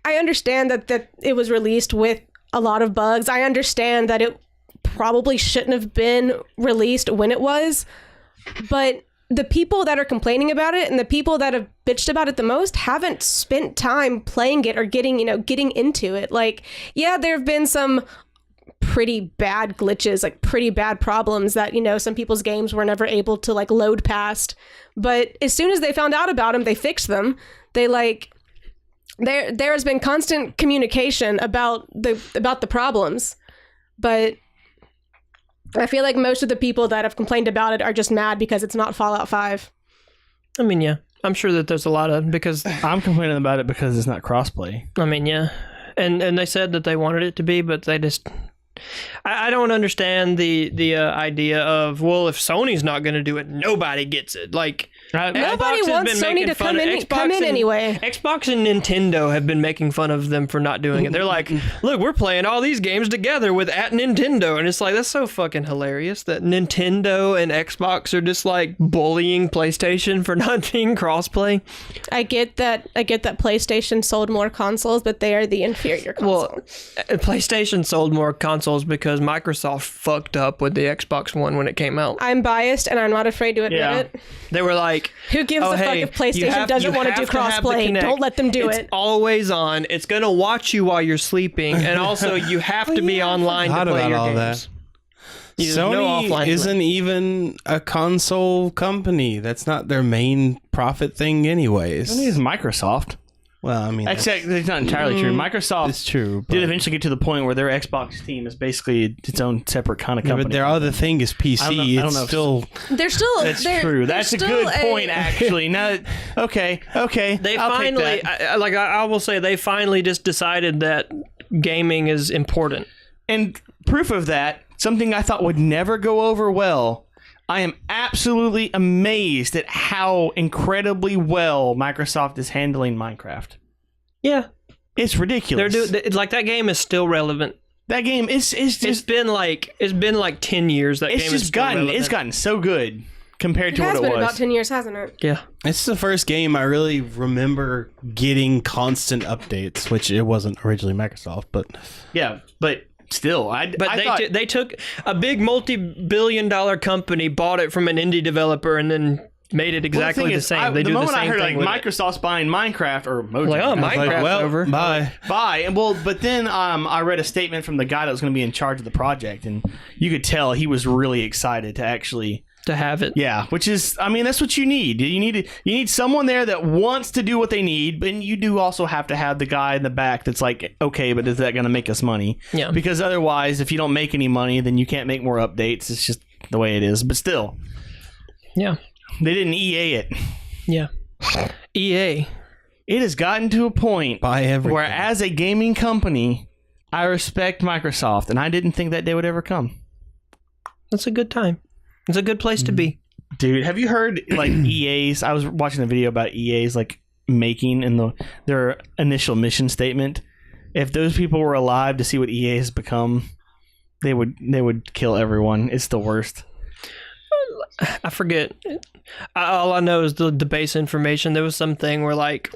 understand that it was released with a lot of bugs. I understand that it probably shouldn't have been released when it was, but the people that are complaining about it and the people that have bitched about it the most haven't spent time playing it or getting into it. Like, yeah, there have been some pretty bad glitches, like pretty bad problems that, some people's games were never able to like load past. But as soon as they found out about them, they fixed them. There has been constant communication about the problems, but I feel like most of the people that have complained about it are just mad because it's not Fallout 5.
I mean, yeah, I'm sure that there's a lot of because
I'm complaining about it because it's not crossplay.
I mean, yeah, and they said that they wanted it to be, but they just. I don't understand the idea of, well, if Sony's not going to do it, nobody gets it. Like
Nobody
Xbox has
wants
been
Sony
making
to
fun
come
of
in
Xbox
anyway.
Xbox and Nintendo have been making fun of them for not doing it. They're like, look, we're playing all these games together with at Nintendo, and it's like that's so fucking hilarious that Nintendo and Xbox are just like bullying PlayStation for not being crossplay.
I get that PlayStation sold more consoles, but they are the inferior console.
Well, PlayStation sold more consoles because Microsoft fucked up with the Xbox One when it came out.
I'm biased and I'm not afraid to admit
Yeah.
it.
They were like,
Who gives
oh,
a fuck
hey,
if PlayStation doesn't want to do crossplay? Don't let them do
it's
it.
always on. It's going to watch you while you're sleeping. And also, you have to be online to
forgot
play
about
your
all
games.
that.
There's no offline
Sony
play.
isn't even a console company. That's not their main profit thing anyways.
Sony is Microsoft.
Well, I mean,
Actually, that's not entirely true. Microsoft
it's true. But,
did eventually get to the point where their Xbox team is basically its own separate kind of
yeah,
company.
but their other thing is PC.
I don't know if-
still
They're still.
That's
they're,
true.
they're
That's a
still
good point, actually. Now, okay.
They
I'll take
finally,
that.
I will say, they finally just decided that gaming is important.
And proof of that, something I thought would never go over well. I am absolutely amazed at how incredibly well Microsoft is handling Minecraft.
Yeah.
It's ridiculous.
Like that game is still relevant.
That game is
It's
just
been like 10 years. That
it's
game is
just
still relevant.
it's gotten so good compared
It
to
has
what
been
it was.
about 10 years, hasn't it?
Yeah.
It's the first game I really remember getting constant updates, which it wasn't originally Microsoft, but
Yeah, but still, I thought,
They took a big multi-billion-dollar company, bought it from an indie developer, and then made it exactly
thing
the
is,
same. They
the
do the
moment
same
I heard
thing
like
with it.
Microsoft's buying Minecraft or Mojang,
Like, oh,
I was
Minecraft's
like, well,
over.
bye.
buy and but then I read a statement from the guy that was going to be in charge of the project, and you could tell he was really excited to actually
To have it.
yeah, which is, I mean, that's what you need. You need someone there that wants to do what they need, but you do also have to have the guy in the back that's like, okay, but is that going to make us money?
Yeah.
Because otherwise, if you don't make any money, then you can't make more updates. It's just the way it is. But still,
Yeah.
they didn't EA it.
Yeah. EA.
It has gotten to a point
buy everything.
where, as a gaming company, I respect Microsoft, and I didn't think that day would ever come.
That's a good time. It's a good place to be.
Dude, have you heard like EA's? I was watching a video about EA's like making in their initial mission statement. If those people were alive to see what EA has become, they would kill everyone. It's the worst.
I forget. All I know is the base information. There was something where like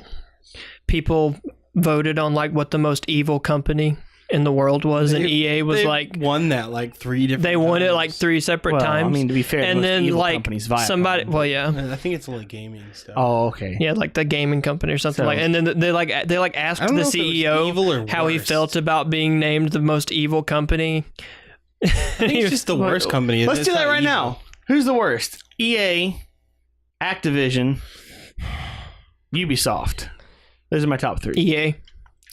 people voted on like what the most evil company in the world was, and EA was
They
like
won that like 3 different
they won it
times.
like 3 separate
Well,
times.
I mean, to be fair,
and
most
then
evil
like
companies, Viacom.
somebody, well, yeah,
I think it's only gaming stuff.
Oh, okay.
yeah, like the gaming company or something
So-
like. And then they asked
I don't
the
know if it was
CEO
evil or
how he
worse.
felt about being named the most evil company.
I think it's just the worst company.
Let's
It's
do that
not
right
evil.
now. Who's the worst? EA, Activision, Ubisoft. Those are my top 3.
EA.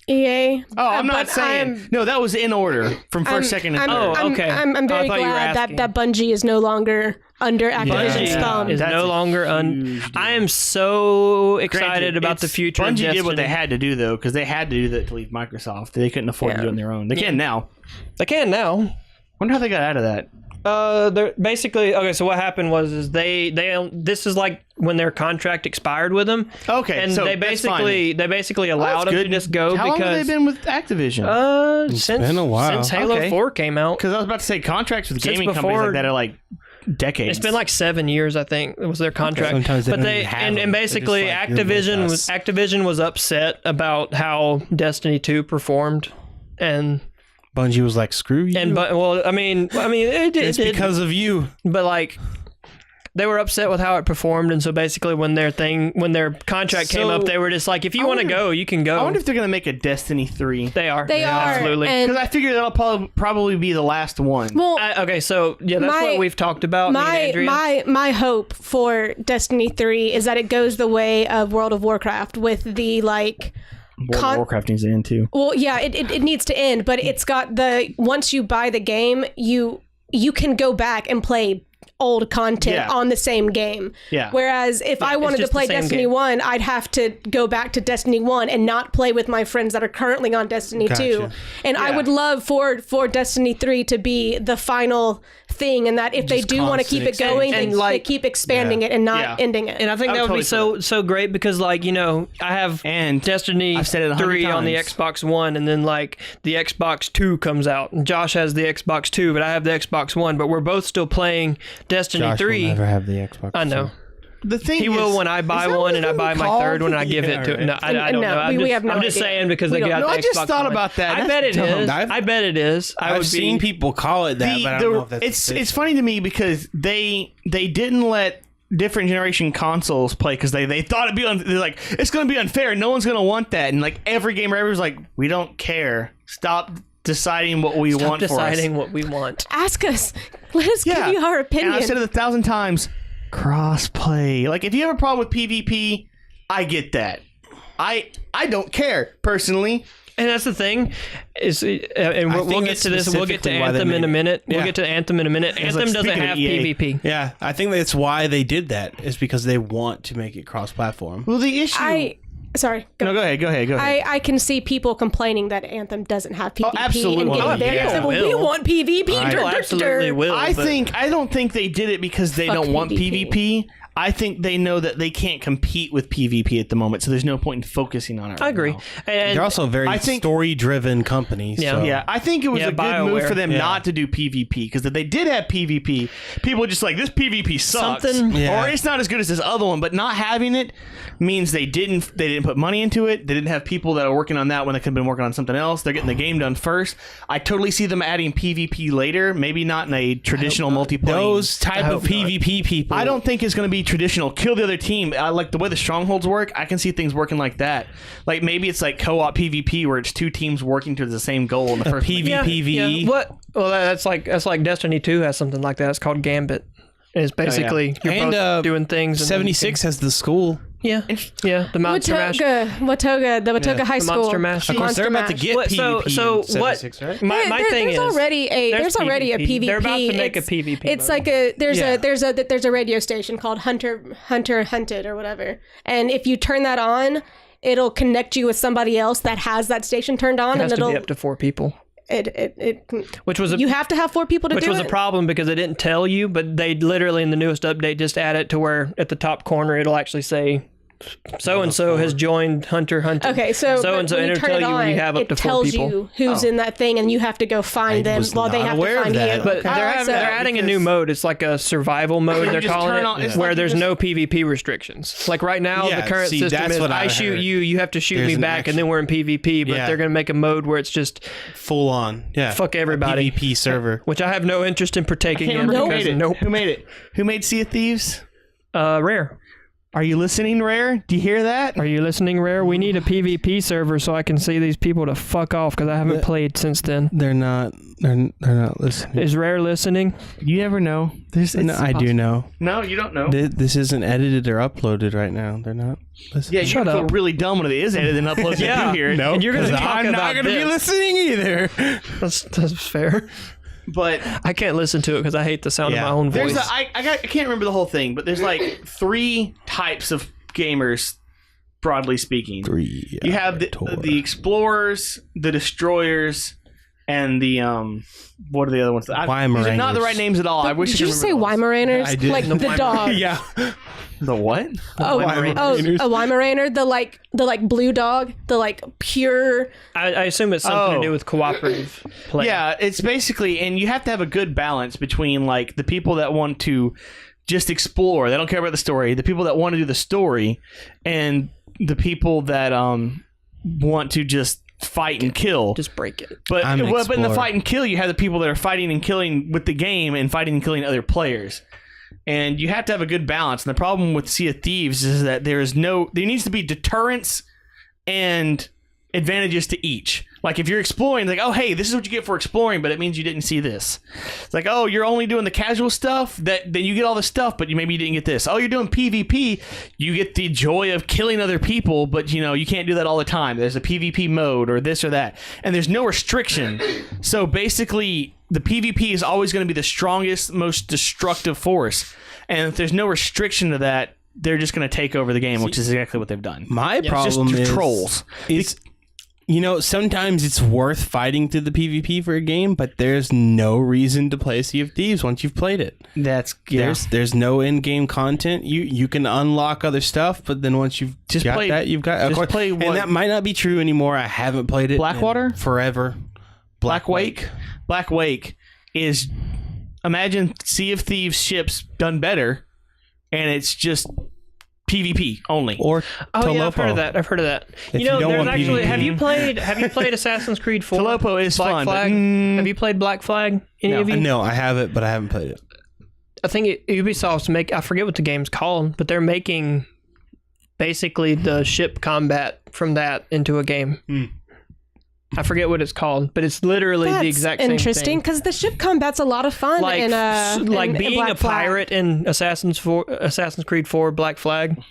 EA.
Oh, I'm not
but
saying. No, that was in order from first, second, and third.
okay.
I'm very
I thought you were
glad
asking.
that Bungie is no longer under Activision's
Yeah.
thumb.
Is
That's
no
a
longer I am so excited about the future of
Bungie
Destiny.
did what they had to do, though, because they had to do that to leave Microsoft. They couldn't afford to do it on their own. They can now.
They can now.
Wonder how they got out of that.
They're basically okay. So what happened was they this is like when their contract expired with them.
Okay,
and
so
they
that's fine.
basically allowed them to just go
How long
because
have they been with Activision?
since
been a while.
since Halo
Okay.
4 came out.
Because I was about to say contracts with
Since
gaming companies
before-
like that are like decades.
It's been like 7 years, I think. It was their contract.
Sometimes they
but
don't
they
even have
and
them. They're
basically
just like, "You're with us."
Activision was upset about how Destiny 2 performed, and
Bungie was like, "Screw you."
but well, I mean,
it's
it did,
because of you.
but like. They were upset with how it performed, and so basically, when their contract came
So,
up, they were just like, "If you
I
want to
wonder-
go, you can go."
I wonder if they're going to make a Destiny 3.
They are.
They are.
Absolutely.
And
Because I figure that'll probably be the last one.
well,
Okay, so yeah, that's
My-
what we've talked about. me and Andrea.
my hope for Destiny 3 is that it goes the way of World of Warcraft with the like
World of Warcraft needs to end too.
well yeah it needs to end, but it's got the once you buy the game you can go back and play old content
Yeah.
on the same game.
Yeah.
Whereas if I wanted to
just the
play
same
Destiny
game.
1, I'd have to go back to Destiny 1 and not play with my friends that are currently on Destiny 2.
Gotcha.
And I
Yeah.
would love for Destiny 3 to be the final thing, and that if they
Just
do want to keep it
constant
going,
and
they
like-
keep expanding it and not
Yeah.
ending it.
And I think
I
that would
would
be
totally
so great because, like, you know, I have
And
Destiny
I've said it 100
3 on the
times.
Xbox One, and then like the Xbox 2 comes out, and Josh has the Xbox 2, but I have the Xbox One, but we're both still playing Destiny
Josh
3.
will never have the Xbox.
I know.
The thing
He will when I buy one, and I buy my third one, and I give it to him. No, I don't
No,
know. I'm
we
just,
have no
I'm just
idea.
saying because
We
they
don't
got
know.
the
I just
Xbox
thought
One.
about that.
I
That's
bet it
dumb.
is.
I've-
I bet it is.
I've seen people call it that, but I don't know if that's
it's funny to me because they didn't let different generation consoles play because they thought it'd be they're like it's going to be unfair. No one's going to want that, and like every gamer ever was like, we don't care. Stop deciding what we want
deciding
for us.
what we want.
Ask us. Let us give you our opinion.
And I've said it 1,000 times. Crossplay. Like if you have a problem with PvP, I get that. I don't care personally.
And that's the thing, is and we'll
think
get
that's
to this. We'll get to
specifically why they
Anthem in a
made it.
minute. We'll
Yeah.
get to Anthem in a minute. Anthem
like,
doesn't
speaking of
have
EA.
PvP.
Yeah, I think that's why they did that. Is because they want to make it cross-platform.
Well, the issue.
Sorry. Go.
No, go ahead. Go ahead.
I can see people complaining that Anthem doesn't have PvP
absolutely.
and
Well,
getting very
yeah,
upset. Well, we
will.
want PvP.
People absolutely will.
I
but-
don't think they did it because they
Fuck
don't want
PvP.
PvP. I think they know that they can't compete with PvP at the moment, so there's no point in focusing on it.
I
right
agree.
now.
And
They're also a very
I think-
story-driven company.
Yeah.
So.
Yeah, I think it was
Yeah,
a good move
BioWare.
for them
Yeah.
not to do PvP because if they did have PvP, people would just like this PvP sucks,
Something-
Yeah.
or it's not as good as this other one. But not having it means they didn't put money into it. They didn't have people that are working on that when they could have been working on something else. They're getting the game done first. I totally see them adding PvP later, maybe not in a traditional multiplayer.
Those type of PvP people.
I don't think it's going to be traditional. Kill the other team. I like the way the strongholds work. I can see things working like that. Like maybe it's like co-op PvP where it's two teams working towards the same goal in the first.
PvPvE.
What? Well, that's like Destiny 2 has something like that. It's called Gambit. It's basically you're
And
both doing things. And then you
76 has the school.
can- yeah, the Monster Mash.
Watoga, the Watoga High
the
School.
Monster Mash.
Of course,
Monster
they're about to
Mash.
get
What- so-
PvP
so
in 76, right?
My thing
there's
is
there's already a PvP.
They're about to make a
It's-
PvP.
It's
mode.
like there's a radio station called Hunter Hunted or whatever, and if you turn that on, it'll connect you with somebody else that has that station turned on,
it has
and
to
it'll
be up to 4 people.
which was you have to have 4 people to
Which
do
was
it.
a problem because they didn't tell you, but they literally in the newest update just add it to where at the top corner it'll actually say so and so has joined Hunter.
Okay, so
and so,
when
and
you
it'll
turn
tell
it
you when
on,
you have up
it
to 4
tells
people.
you who's in that thing, and you have to go find them
was
while they
not
have to
aware of
find
that.
you.
But they're
So-
adding a new mode. It's like a survival mode.
you
They're
just
calling
turn
it,
on- it's
where
like you
there's
just-
no PvP restrictions. Like right now,
Yeah,
the current
see,
system
that's
is
what I
I shoot
heard.
you, you have to shoot
There's
me
an
back,
action.
and then we're in PvP. But
Yeah.
they're gonna make a mode where it's just
Full on. Yeah.
fuck everybody.
A PvP server.
which I have no interest in partaking
Can't
in.
remember who
because
made it.
Nope.
Who made it? Who made Sea of Thieves?
Rare.
Are you listening, Rare? Do you hear that?
Are you listening, Rare? We need a PvP server so I can see these people to fuck off because I haven't played since then.
They're not listening.
Is Rare listening?
You never know.
No, I do know.
No, you don't know.
This isn't edited or uploaded right now. They're not listening.
Yeah,
Shut
you feel
up.
really dumb when it is edited and uploaded.
Yeah.
You hear it.
No,
And you're gonna
'cause
talk
I'm
about
not going to be
this.
listening either.
That's fair.
But
I can't listen to it because I hate the sound of my own voice.
I can't remember the whole thing, but there's like 3 types of gamers, broadly speaking.
3.
You have the explorers, the destroyers, and the what are the other ones? These are not the right names at all. I wish.
Did you say Weimaraners?
I did.
Like the dog?
Yeah.
The what?
Oh,
Weimaraners.
a Weimaraner, the blue dog, the like pure.
I assume it's something to do with cooperative play.
Yeah, it's basically, and you have to have a good balance between like the people that want to just explore, they don't care about the story, the people that want to do the story, and the people that want to just fight and kill.
Just break it.
But
I'm an
in the
explorer.
fight and kill, you have the people that are fighting and killing with the game and fighting and killing other players. And you have to have a good balance. And the problem with Sea of Thieves is that there needs to be deterrence and advantages to each. Like if you're exploring, like, oh, hey, this is what you get for exploring, but it means you didn't see this. It's like, oh, you're only doing the casual stuff, then you get all the stuff, but maybe you didn't get this. Oh, you're doing PvP, you get the joy of killing other people, but you can't do that all the time. There's a PvP mode or this or that. And there's no restriction. So basically, the PvP is always going to be the strongest, most destructive force. And if there's no restriction to that, they're just going to take over the game, which is exactly what they've done.
My problem
just
is
trolls.
It's sometimes it's worth fighting through the PvP for a game, but there's no reason to play Sea of Thieves once you've played it. There's no in-game content. You can unlock other stuff, but then once you've you've got.
Just play
and that might not be true anymore. I haven't played it.
Blackwater?
In forever.
Black Wake is, imagine Sea of Thieves ships done better, and it's just PvP only.
Or
Oh yeah,
Tolopo.
I've heard of that.
If you don't
there's
want
actually.
PvP.
Have you played Assassin's Creed 4?
Tolopo is
Black
fun,
Flag?
but
Have you played Black Flag? Any of you?
No, I have it, but I haven't played it.
I think Ubisoft's I forget what the game's called, but they're making basically the ship combat from that into a game. I forget what it's called, but it's literally the exact same
interesting
thing.
because the ship combat's a lot of fun.
Like
in
being
Black
a
Flag.
pirate in Assassin's Creed 4 Black Flag.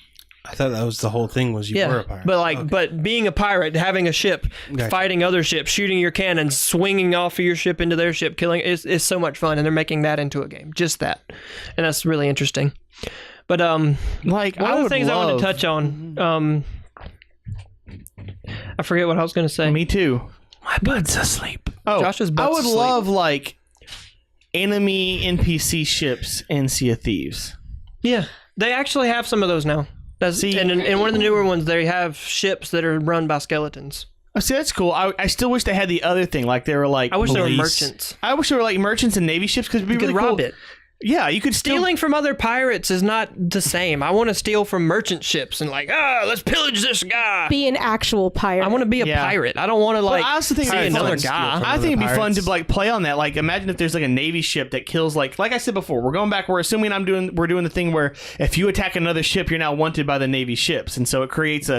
I thought that was the whole thing. Was you were a pirate?
But being a pirate, having a ship,
Gotcha.
fighting other ships, shooting your cannons, swinging off of your ship into their ship, killing is so much fun, and they're making that into a game. Just that, and that's really interesting. But
like
one of the things I wanted to touch on, I forget what I was going to say.
Me too.
My butt's asleep.
Oh,
Josh's
I
butt's
would
asleep.
love like enemy NPC ships in Sea of Thieves.
Yeah, they actually have some of those now.
See-
and in one of the newer ones, they have ships that are run by skeletons.
Oh, see, that's cool. I still wish they had the other thing, like they were like.
I wish they were
police.
merchants.
I wish they were like merchants and navy ships because it'd be
You
really
could rob
cool.
it.
Yeah, you could
Stealing from other pirates is not the same. I want to steal from merchant ships and let's pillage this guy.
Be an actual pirate.
I want to be a pirate. I don't want to
I also think
see
it'd be
another
fun.
guy.
I think it'd be fun
pirates.
to like play on that. Like, imagine if there's like a navy ship that kills like I said before. We're going back. We're assuming we're doing the thing where if you attack another ship, you're now wanted by the navy ships, and so it creates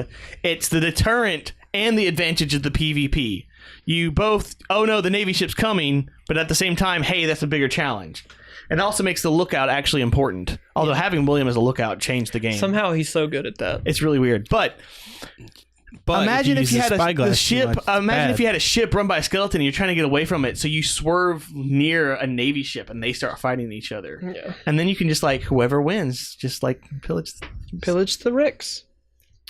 it's the deterrent and the advantage of the PvP. You both, oh no, the navy ship's coming, but at the same time, hey, that's a bigger challenge. And it also makes the lookout actually important. Although having William as a lookout changed the game.
Somehow he's so good at that.
It's really weird. But imagine if you had a ship. Imagine if you had a ship run by a skeleton and you're trying to get away from it. So you swerve near a navy ship and they start fighting each other.
Yeah.
And then you can just like whoever wins, just like pillage
the Ricks.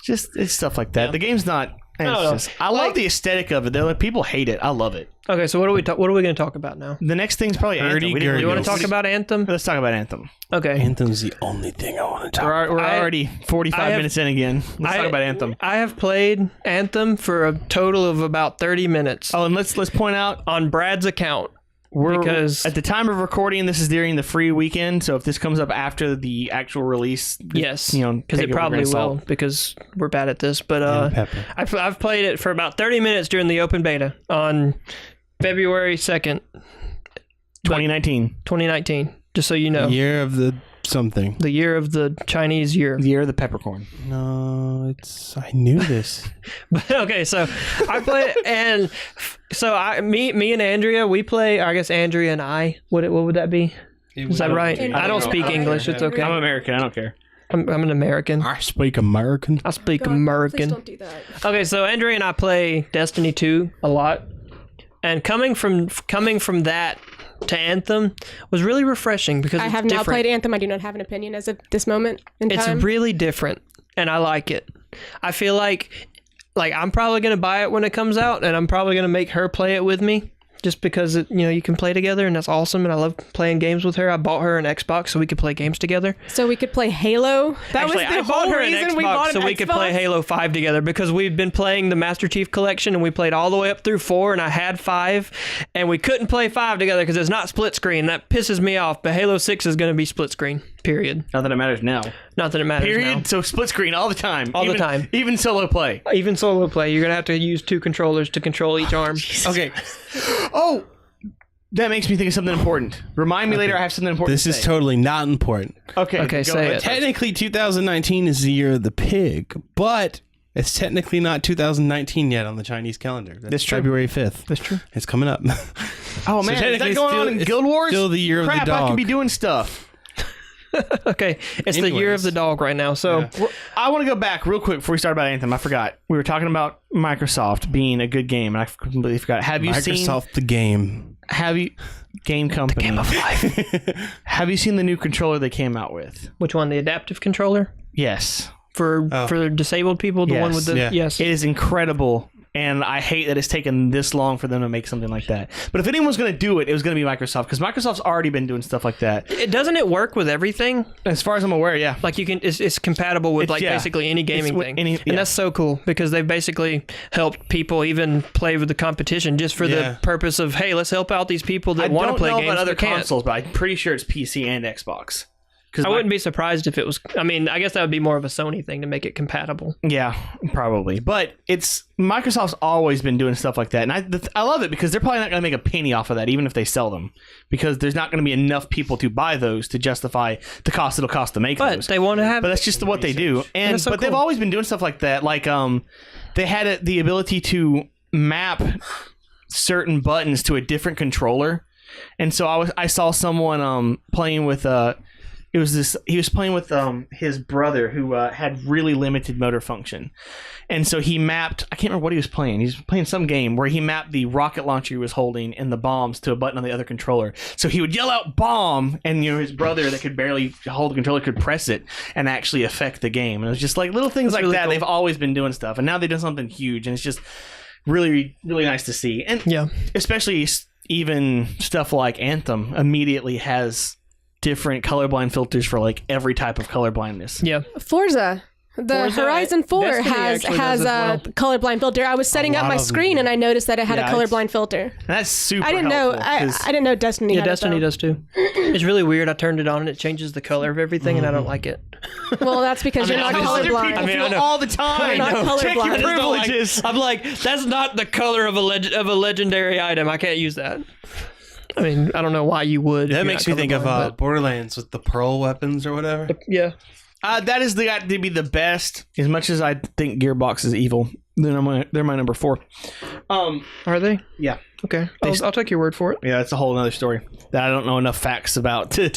Just it's stuff like that.
Yeah.
The game's not. I love the aesthetic of it. Though people hate it. I love it.
Okay, so what are we going to talk about now?
The next thing's probably Anthem.
You want to talk about Anthem?
Let's talk about Anthem.
Okay.
Anthem's the only thing I want to talk about.
We're already 45 minutes in again. Let's talk about Anthem.
I have played Anthem for a total of about 30 minutes.
Oh, and let's point out
on Brad's account. Because
at the time of recording, this is during the free weekend. So if this comes up after the actual release,
yes,
because
it probably will, because we're bad at this. But I've played it for about 30 minutes during the open beta on February 2nd,
2019.
2019. Just so you know,
Year of the something.
The year of the Chinese year.
The year of the peppercorn.
No, I knew this.
But okay, so I play, and so me and Andrea, we play. I guess Andrea and I. What would that be? Is that right? I don't speak English. It's okay.
I'm American. I don't care.
I'm an American.
I speak American.
I speak
God,
American.
Please don't do that.
Okay, so Andrea and I play Destiny 2 a lot, and coming from that to Anthem was really refreshing because
I
it's
have not
different.
played Anthem. I do not have an opinion as of this moment in
It's
time.
really different, and I like it. I feel like I'm probably gonna buy it when it comes out, and I'm probably gonna make her play it with me. Just because you can play together, and that's awesome, and I love playing games with her. I bought her an Xbox so we could play games together.
So we could play Halo. That
Actually,
was the
I bought
whole
her an
reason
Xbox
we bought
so
an
we could play
Xbox?
Halo 5 together because we've been playing the Master Chief Collection, and we played all the way up through 4, and I had 5, and we couldn't play 5 together because it's not split screen. That pisses me off. But Halo 6 is going to be split screen. Period.
Not that it matters now.
Not that it matters
Period.
now.
So split screen all the time.
All the time.
Even solo play.
Even solo play, you're going to have to use 2 controllers to control each arm.
Okay. Oh, that makes me think of something important. Remind me later. I have something important.
This
to
is
say.
totally not important.
Okay.
Okay,
go
say
ahead.
it.
Technically, 2019 is the year of the pig, but it's technically not 2019 yet on the Chinese calendar. That's
true.
February 5th.
That's true.
It's coming up.
Oh man, is that
technically
going
still-
on in
it's
Guild Wars?
still the year of the
Crap, I
dog.
could be doing stuff.
Okay, it's the year of
Anyways.
the dog right now. So
I want to go back real quick before we start about Anthem. I forgot. We were talking about Microsoft being a good game, and I completely forgot. Have you seen?
Microsoft the game.
Have you? Game company.
game of life.
Have you seen the new controller they came out with?
Which one? The adaptive controller
Yes.
for disabled people. The one with the
Yeah.
yes.
It is incredible, and I hate that it's taken this long for them to make something like that. But if anyone's going to do it, it was going to be Microsoft, because Microsoft's already been doing stuff like that.
Doesn't it work with everything?
As far as I'm aware, yeah.
Like you can, it's compatible with
It's- yeah.
basically any gaming
with
thing,
any-
and
yeah.
that's so cool because they've basically helped people even play with the competition just for
Yeah.
the purpose of hey, let's help out these people
I
that want to
don't
play
know
games
about other
but can't.
consoles, but I'm pretty sure it's PC and Xbox.
I wouldn't be surprised if it was. I mean, I guess that would be more of a Sony thing to make it compatible.
Yeah, probably. But Microsoft's always been doing stuff like that, and I love it because they're probably not going to make a penny off of that, even if they sell them, because there's not going to be enough people to buy those to justify the cost it'll cost to make
But
those.
they want to have.
But that's just what they do, and
That's so
but they've
cool.
always been doing stuff like that. Like they had the ability to map certain buttons to a different controller, and so I saw someone playing with he was playing with his brother who had really limited motor function, and so he mapped, I can't remember what he was playing. He was playing some game where he mapped the rocket launcher he was holding and the bombs to a button on the other controller. So he would yell out bomb, and his brother that could barely hold the controller could press it and actually affect the game. And it was just like little things like
really
that.
cool.
They've always been doing stuff, and now they've done something huge, and it's just really, really nice to see. And
yeah.
especially even stuff like Anthem immediately has different colorblind filters for like every type of colorblindness.
Yeah.
Forza. The
Forza,
Horizon 4
Destiny
has
actually does as
a colorblind filter. I was setting up
lot
my
of them
screen
do.
and I noticed that it had
Yeah,
a colorblind filter.
And that's super
I didn't know.
helpful,
I
'cause-
didn't know Destiny.
Yeah,
had it,
Destiny
though.
does too. It's really weird. I turned it on and it changes the color of everything, and I don't like it.
Well, that's because you're not
other people
colorblind.
feel
I know.
all the time.
You're not
Check your
colorblind. I just
don't like-
privileges.
I'm like, that's not the color of a legendary item. I can't use that. I mean, I don't know why you would. if
That
you're
makes
not
me think of
colorblind,
Borderlands with the pearl weapons or whatever.
but yeah.
That is got to be the best. As much as I think Gearbox is evil, they're my number 4.
Are they?
Yeah.
Okay. I'll take your word for it.
Yeah, that's a whole other story that I don't know enough facts about to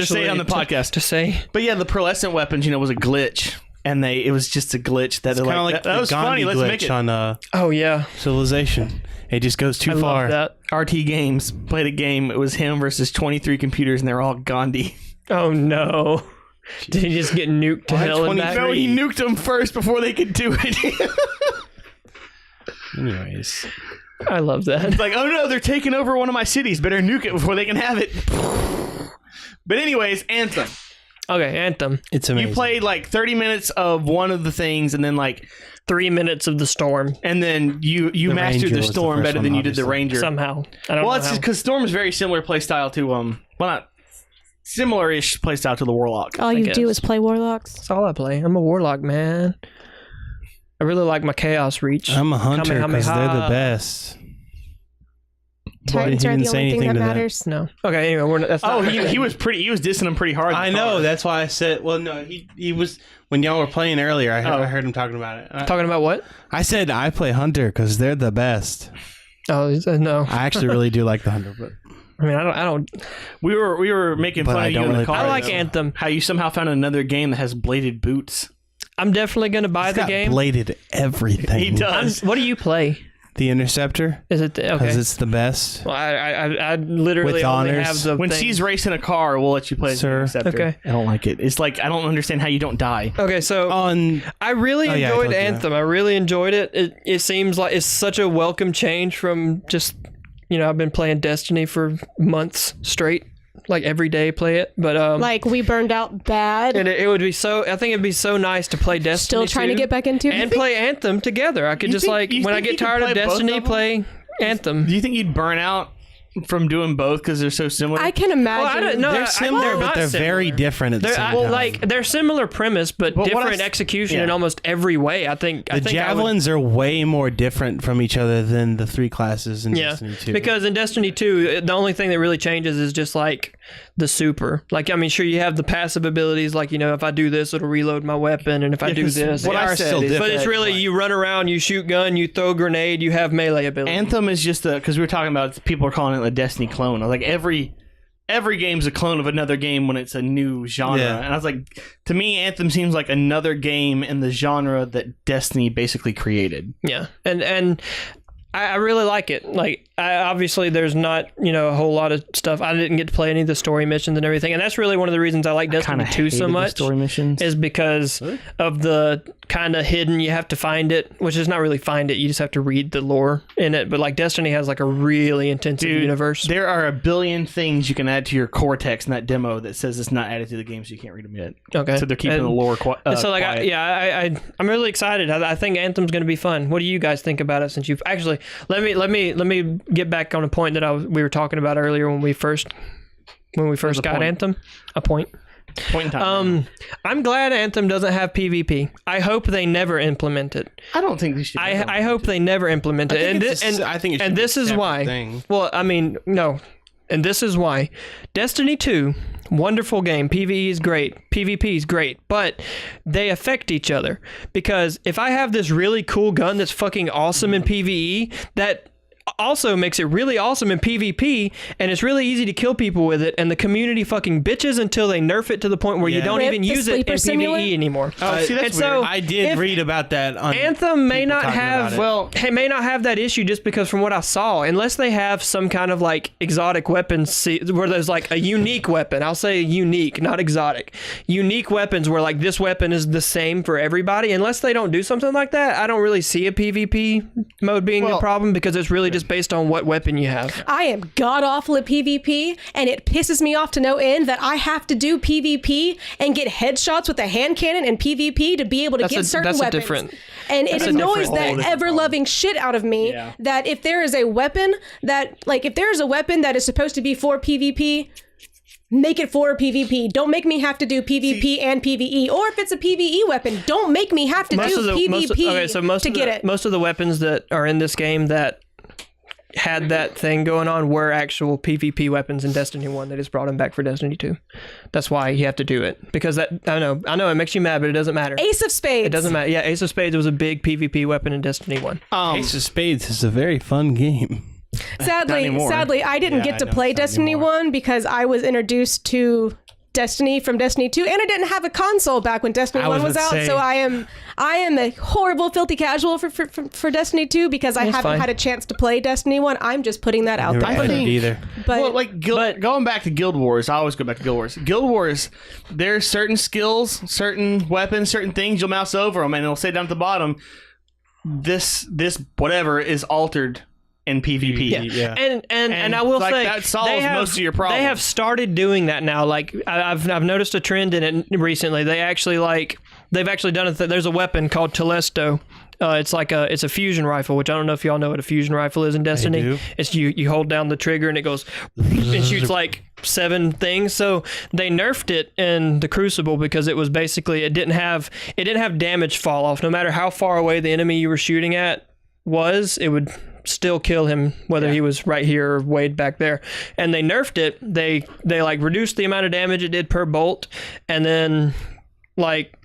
say on the podcast.
To say.
But yeah, the pearlescent weapons, was a glitch, and it was just a glitch that they're
Kind of
like,
like
that
the
was
Gandhi
funny. Let's make
glitch
it.
on
Oh yeah.
Civilization. It just goes too
I
far.
love that.
RT Games played a game. It was him versus 23 computers, and they're all Gandhi.
Oh no. Did he just get nuked to
Why
hell and
23?
back?
No, he nuked them first before they could do it.
Anyways,
I love that.
Like, oh no, they're taking over one of my cities. Better nuke it before they can have it. But anyways, Anthem.
Okay, Anthem.
it's amazing.
You played like 30 minutes of one of the things, and then
3 minutes of the storm
you
The
mastered
Ranger
the
was the
storm
first
better
one,
than you did the
obviously.
Ranger.
somehow. I don't
Well,
know
it's
how.
because Storm is very similar playstyle to well, not similar-ish playstyle to the Warlock.
All you
guess.
do is play Warlocks.
That's all I play. I'm a warlock, man. I really like my chaos reach.
I'm a hunter because they're the
Kamehameha.
best.
Titans
he
are
didn't
the
say
only thing
anything
that
to that.
matters.
No. Okay. Anyway, that's
Oh,
not,
he was dissing him pretty hard. in the
I
car.
know. That's why I said. Well, no, he was when y'all were playing earlier. I heard him talking about it.
talking about what?
I said I play Hunter because they're the best.
Oh, no.
I actually really do like the Hunter, but
I mean, I don't.
We were making
But
fun
I
of you
don't
in the
really
car.
I like
though.
Anthem.
How you somehow found another game that has bladed boots.
I'm definitely going to buy
it's
the
got
game.
bladed everything.
He does.
What do you play?
The Interceptor
Is it
because
okay?
it's the best.
Well, I literally
With
only
honors.
have the
When
thing.
C's racing a car, we'll let you play
Sir.
the Interceptor.
Okay.
I don't like it. It's like I don't understand how you don't die.
Okay, so
On
I really
Oh, yeah, I
enjoyed
told you
Anthem. I really enjoyed it. It seems like it's such a welcome change from just, I've been playing Destiny for months straight, like every day play it. But
Like we burned out bad.
and it would be so. I think it'd be so nice to play Destiny.
Still trying to
2
get back into it.
and play Anthem together. I could
You
just
think- you
when I
think
get
you could
tired of
play both
Destiny,
of them?
play Anthem.
Do you think you'd burn out from doing both because they're so similar?
I can
Well,
imagine.
I don't know.
they're similar, but they're very different at the same time.
They're similar premise, but
what I
different
s-
execution
yeah.
in almost every way. I think
The javelins are way more different from each other than the 3 classes in Destiny 2.
because in Destiny 2, the only thing that really changes is just like the super. Like, I mean, sure, you have the passive abilities, like, if I do this, it'll reload my weapon, and if I do
'cause
this,
what I said is
but it's
that,
really
like,
you run around, you shoot gun, you throw grenade, you have melee ability.
Anthem is just because we were talking about people are calling it a Destiny clone. I was like every game's a clone of another game when it's a new genre,
Yeah.
and I was like, to me, Anthem seems like another game in the genre that Destiny basically created.
Yeah, and I really like it. Like, obviously, there's not a whole lot of stuff. I didn't get to play any of the story missions and everything, and that's really one of the reasons I like Destiny 2 so much.
Story missions
Is because of the kind of hidden, you have to find it, which is not really find it, you just have to read the lore in it. But like Destiny has like a really intensive universe.
There are a billion things you can add to your cortex in that demo that says it's not added to the game, so you can't read them yet.
Okay.
So they're keeping
And-
the lore
And so like
quiet.
I'm really excited. I think Anthem's going to be fun. What do you guys think about it? Since you've actually let me get back on a point that we were talking about earlier when we first got
point?
Anthem. A point.
Point in time.
I'm glad Anthem doesn't have PvP. I hope they never implement it.
I don't think they should.
I hope they never implement it.
I think it should
and
be
this
a
is
separate
why.
thing.
Well, I mean, no. And this is why. Destiny 2, wonderful game. PvE is great. PvP is great. But they affect each other. Because if I have this really cool gun that's fucking awesome in PvE, that also makes it really awesome in PvP, and it's really easy to kill people with it, and the community fucking bitches until they nerf it to the point where you
Yeah.
don't
Rip
even
the
use it in
sleeper
PvE anymore.
Oh, see, that's
and so
weird.
I did
if
read about that on
Anthem may
people
not
talking
have
about it.
it may not have that issue just because from what I saw, unless they have some kind of like exotic weapons where there's like a unique weapon. I'll say unique, not exotic. Unique weapons where like this weapon is the same for everybody. Unless they don't do something like that, I don't really see a PvP mode being a problem because it's really just based on what weapon you have.
I am god awful at PvP, and it pisses me off to no end that I have to do PvP and get headshots with a hand cannon and PvP to be able to get certain weapons. And it annoys the ever-loving shit out of me that if there is a weapon that is supposed to be for PvP, make it for PvP. Don't make me have to do PvP and PvE. Or if it's a PvE weapon, don't make me have to do PvP to get it.
Most of the weapons that are in this game that had that thing going on were actual PvP weapons in Destiny 1. They just brought them back for Destiny 2. That's why you have to do it. Because that I know it makes you mad, but it doesn't matter.
Ace of Spades.
It doesn't matter. Yeah, Ace of Spades was a big PvP weapon in Destiny 1.
Ace of Spades is a very fun game.
Sadly, I didn't get to play Destiny 1 because I was introduced to Destiny from Destiny 2, and I didn't have a console back when Destiny 1 was out, so I am a horrible filthy casual for Destiny 2 because I haven't had a chance to play Destiny 1. I'm just putting that out
Never
there.
played it either.
But
well, like going back to Guild Wars, I always go back to Guild Wars. Guild Wars, there's certain skills, certain weapons, certain things you'll mouse over them, and it'll say down at the bottom, this whatever is altered in PvP.
Yeah. And I will
like,
say
that solves most of your problems.
They have started doing that now. Like I've noticed a trend in it recently. They've actually done it. There's a weapon called Telesto. It's a fusion rifle, which I don't know if y'all know what a fusion rifle is in Destiny.
I do.
It's you hold down the trigger and it goes and shoots like 7 things. So they nerfed it in the Crucible because it was basically it didn't have damage fall off. No matter how far away the enemy you were shooting at was, it would still kill him, whether he was right here or way back there. And they nerfed it. They like reduced the amount of damage it did per bolt, and then like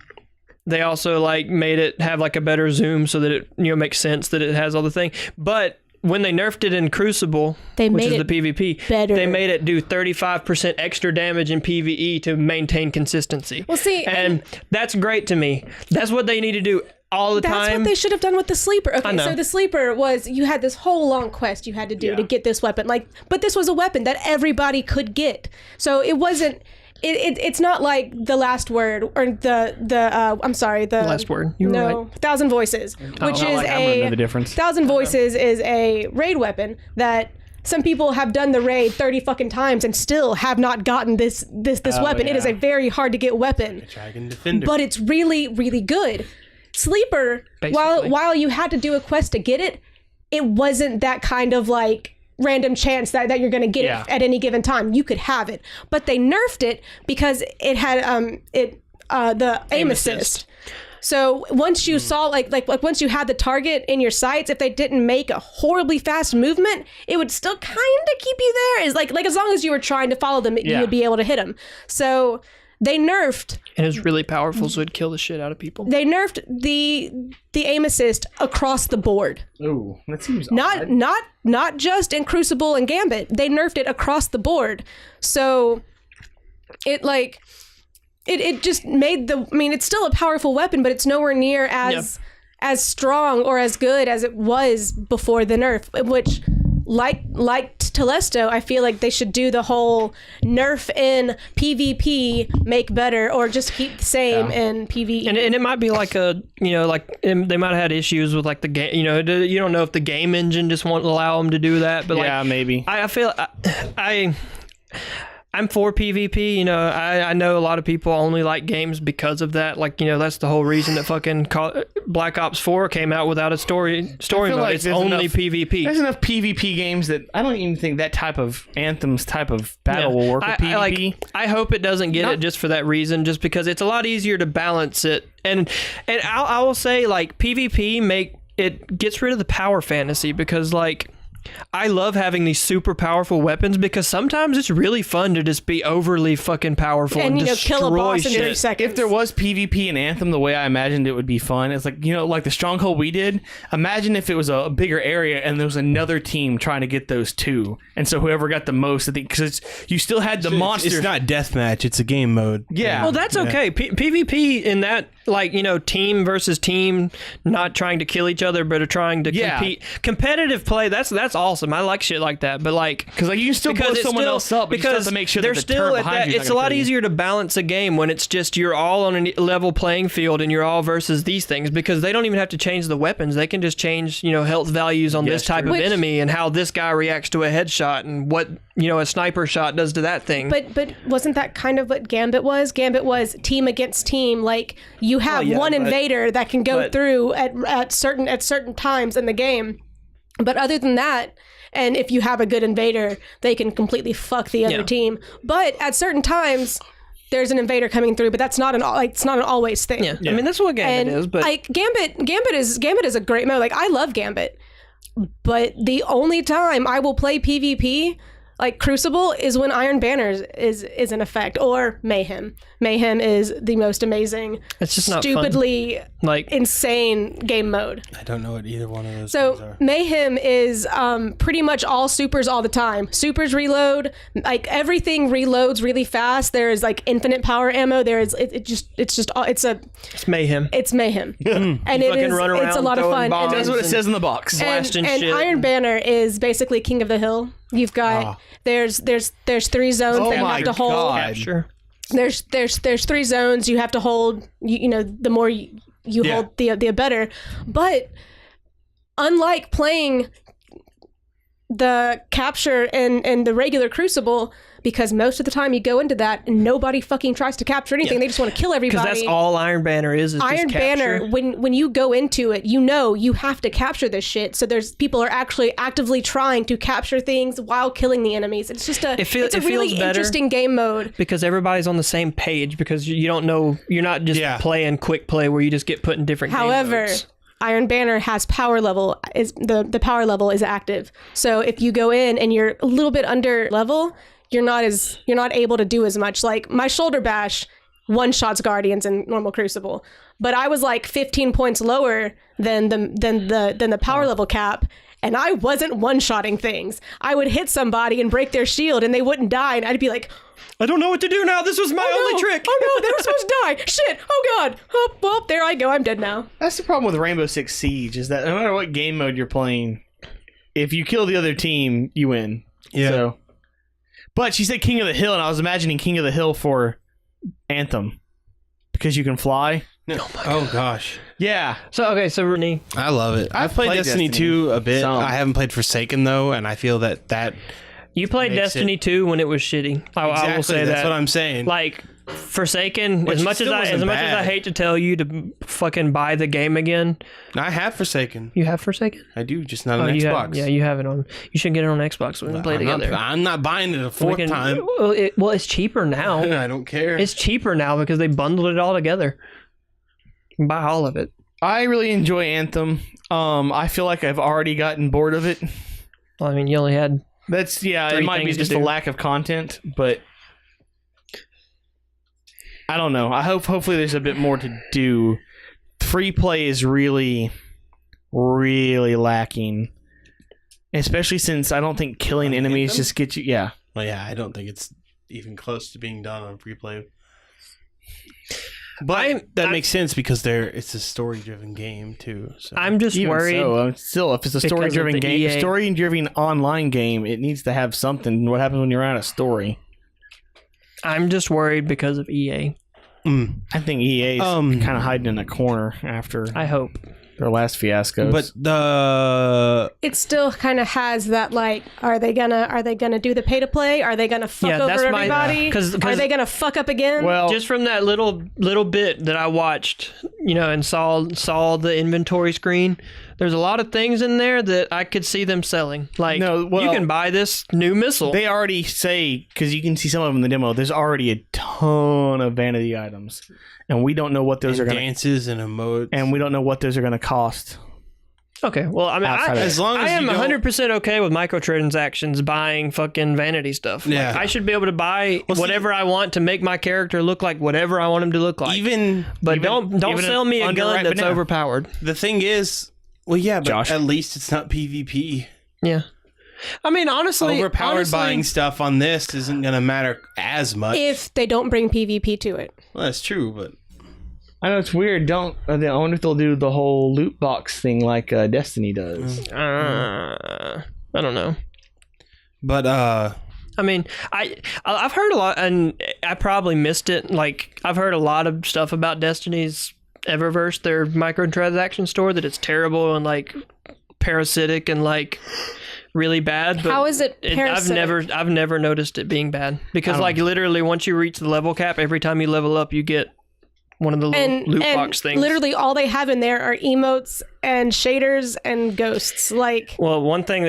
they also like made it have like a better zoom so that it makes sense that it has all the thing. But when they nerfed it in Crucible, which is the PvP,
better.
they made it do 35% extra damage in PvE to maintain consistency.
Well, see,
and that's great to me. That's what they need to do all the time.
That's what they should have done with the sleeper. Okay,
know.
so the sleeper was, you had this whole long quest you had to do to get this weapon. But this was a weapon that everybody could get. So it wasn't. It's not like the last word or the I'm sorry, the
last word. You were right.
Thousand Voices, which is
I don't know the difference.
Thousand Voices is a raid weapon that some people have done the raid 30 fucking times and still have not gotten this weapon.
Yeah.
It is a very hard to get weapon,
Dragon Defender.
but it's really, really good. Sleeper,
Basically.
while you had to do a quest to get it, it wasn't that kind of like random chance that you're going to get it at any given time. You could have it, but they nerfed it because it had the aim assist. So once you saw like once you had the target in your sights, if they didn't make a horribly fast movement, it would still kind of keep you there. Is like as long as you were trying to follow them, you would be able to hit them. So they nerfed.
And it's really powerful, so it'd kill the shit out of people.
They nerfed the aim assist across the board.
Ooh, that seems odd.
Not just in Crucible and Gambit. They nerfed it across the board. So it just made it's still a powerful weapon, but it's nowhere near as strong or as good as it was before the nerf, which like Telesto, I feel like they should do the whole nerf in PvP, make better, or just keep the same in PvE.
And it might be like they might have had issues with like the game. You don't know if the game engine just won't allow them to do that. But
maybe.
I feel I'm for PvP. I know a lot of people only like games because of that. That's the whole reason that fucking Black Ops 4 came out without a story mode.
Like
it's only PvP.
There's enough PvP games that I don't even think that type of Anthem's type of battle will work with PvP.
I hope it doesn't get it just for that reason, just because it's a lot easier to balance it. And I will say PvP it gets rid of the power fantasy, because I love having these super powerful weapons, because sometimes it's really fun to just be overly fucking powerful and
kill a boss in 3 seconds.
If there was PvP in Anthem the way I imagined it would be fun, it's like the Stronghold we did. Imagine if it was a bigger area and there was another team trying to get those two, and so whoever got the most, because you still had the monsters.
It's not deathmatch; it's a game mode.
Yeah.
Well, that's okay. PvP in that, team versus team, not trying to kill each other, but are trying to compete. Competitive play. That's awesome. I like shit like that. But
because you can still blow someone else up, but you still have to make sure that the turret behind you.
It's a lot easier to balance a game when it's just you're all on a level playing field and you're all versus these things, because they don't even have to change the weapons. They can just change health values on this type of enemy and how this guy reacts to a headshot and what a sniper shot does to that thing.
But wasn't that kind of what Gambit was? Gambit was team against team. You have one invader that can go through at certain times in the game. But other than that, and if you have a good invader, they can completely fuck the other team. But at certain times, there's an invader coming through, but that's not it's not an always thing.
Yeah. I mean, that's what Gambit is. But
Gambit is a great mode. I love Gambit, but the only time I will play PvP, Crucible, is when Iron Banner is in effect, or Mayhem. Mayhem is the most amazing,
it's just not
stupidly insane game mode.
I don't know what either one of those things
So
are.
Mayhem is pretty much all supers all the time. Supers reload, everything reloads really fast. There is infinite power ammo. There is
it's mayhem.
It's Mayhem, and it's a lot of fun.
Bombs.
That's what it says in the box.
Blasting
and
shit.
Iron Banner is basically King of the Hill. You've got there's 3 zones that you have to hold.
Capture.
There's 3 zones you have to hold. The more you hold, the better. But unlike playing the capture and the regular Crucible, because most of the time you go into that and nobody fucking tries to capture anything. They just want to kill everybody.
Because that's all Iron Banner is
Iron
just capture.
Banner, when you go into it, you have to capture this shit. So there's people are actually actively trying to capture things while killing the enemies. It's just it's a really interesting game mode.
Because everybody's on the same page, because you don't know, you're not just playing quick play where you just get put in different game modes.
Iron Banner has power level, is the power level is active. So if you go in and you're a little bit under level, you're not able to do as much. Like my shoulder bash one-shots Guardians in normal Crucible, but I was like 15 points lower than the power level cap, and I wasn't one-shotting things. I would hit somebody and break their shield and they wouldn't die, and I'd be like,
I don't know what to do now. This was my only trick.
Oh no, they were supposed to die. Shit. Oh god. Oh, well, there I go. I'm dead now.
That's the problem with Rainbow Six Siege, is that no matter what game mode you're playing, if you kill the other team, you win.
Yeah.
So, but she said King of the Hill, and I was imagining King of the Hill for Anthem because you can fly.
Oh gosh.
Yeah.
So Renee,
I love it. I've played Destiny 2 a bit.
Some.
I haven't played Forsaken though, and I feel that
you played
makes
Destiny 2 when it was shitty. I will say
that's
that.
what I'm saying.
Like Forsaken,
Which
as much as
still
I
wasn't bad.
hate to tell you to fucking buy the game again,
I have Forsaken.
you have Forsaken.
I do, just not on
you
Xbox.
have, you have it on. You should get it on Xbox. We can play together.
I'm not buying it a fourth time.
Well, it's cheaper now.
I don't care.
It's cheaper now because they bundled it all together. You can buy all of it.
I really enjoy Anthem. I feel like I've already gotten bored of it.
Well, I mean, you only had.
That's it
3
might be
things to
just a
do.
lack of content, but I don't know. Hopefully there's a bit more to do. Free play is really, really lacking, especially since I don't think killing enemies just gets you. Yeah,
Well, yeah, I don't think it's even close to being done on free play. But that makes sense because it's a story-driven game too. So.
I'm just
even
worried.
so, still, if it's a
because of
story-driven
the
game,
EA.
story-driven online game, it needs to have something. What happens when you're out of story?
I'm just worried because of EA.
I think EA is kind of hiding in a corner after
I hope.
their last fiascos.
But
It still kind of has that, like, are they gonna do the pay to play? Are they gonna fuck
Yeah,
over
that's my-
everybody?
'cause-
Are they gonna fuck up again?
well,
Just from that little bit that I watched, and saw the inventory screen, there's a lot of things in there that I could see them selling. Like,
No, well,
you can buy this new missile.
they already say, because you can see some of them in the demo, there's already a ton of vanity items, and we don't know what those are going to,
dances and emotes.
and we don't know what those are going to cost.
Okay, well, I mean,
Outside of it.
As long as
I am
you don't-
100% okay with microtransactions buying fucking vanity stuff. Like,
Yeah.
I should be able to buy
see-
whatever I want to make my character look like whatever I want him to look like. But don't
even
sell me a gun
underripe
that's
banana.
overpowered.
the thing is, well, yeah, but
Josh?
at least it's not PvP.
Yeah. I mean, honestly,
Overpowered buying stuff on this isn't going to matter as much.
if they don't bring PvP to it.
Well, that's true, but
I know it's weird. I wonder if they'll do the whole loot box thing like Destiny does.
I don't know.
but
I mean, I've heard a lot, and I probably missed it. Like, I've heard a lot of stuff about Destiny's Eververse, their microtransaction store, that it's terrible and like parasitic and like really bad. But
How is it parasitic?
I've never noticed it being bad because like literally once you reach the level cap, every time you level up, you get one of the little loot box things.
Literally all they have in there are emotes and shaders and ghosts. Like,
Well, one thing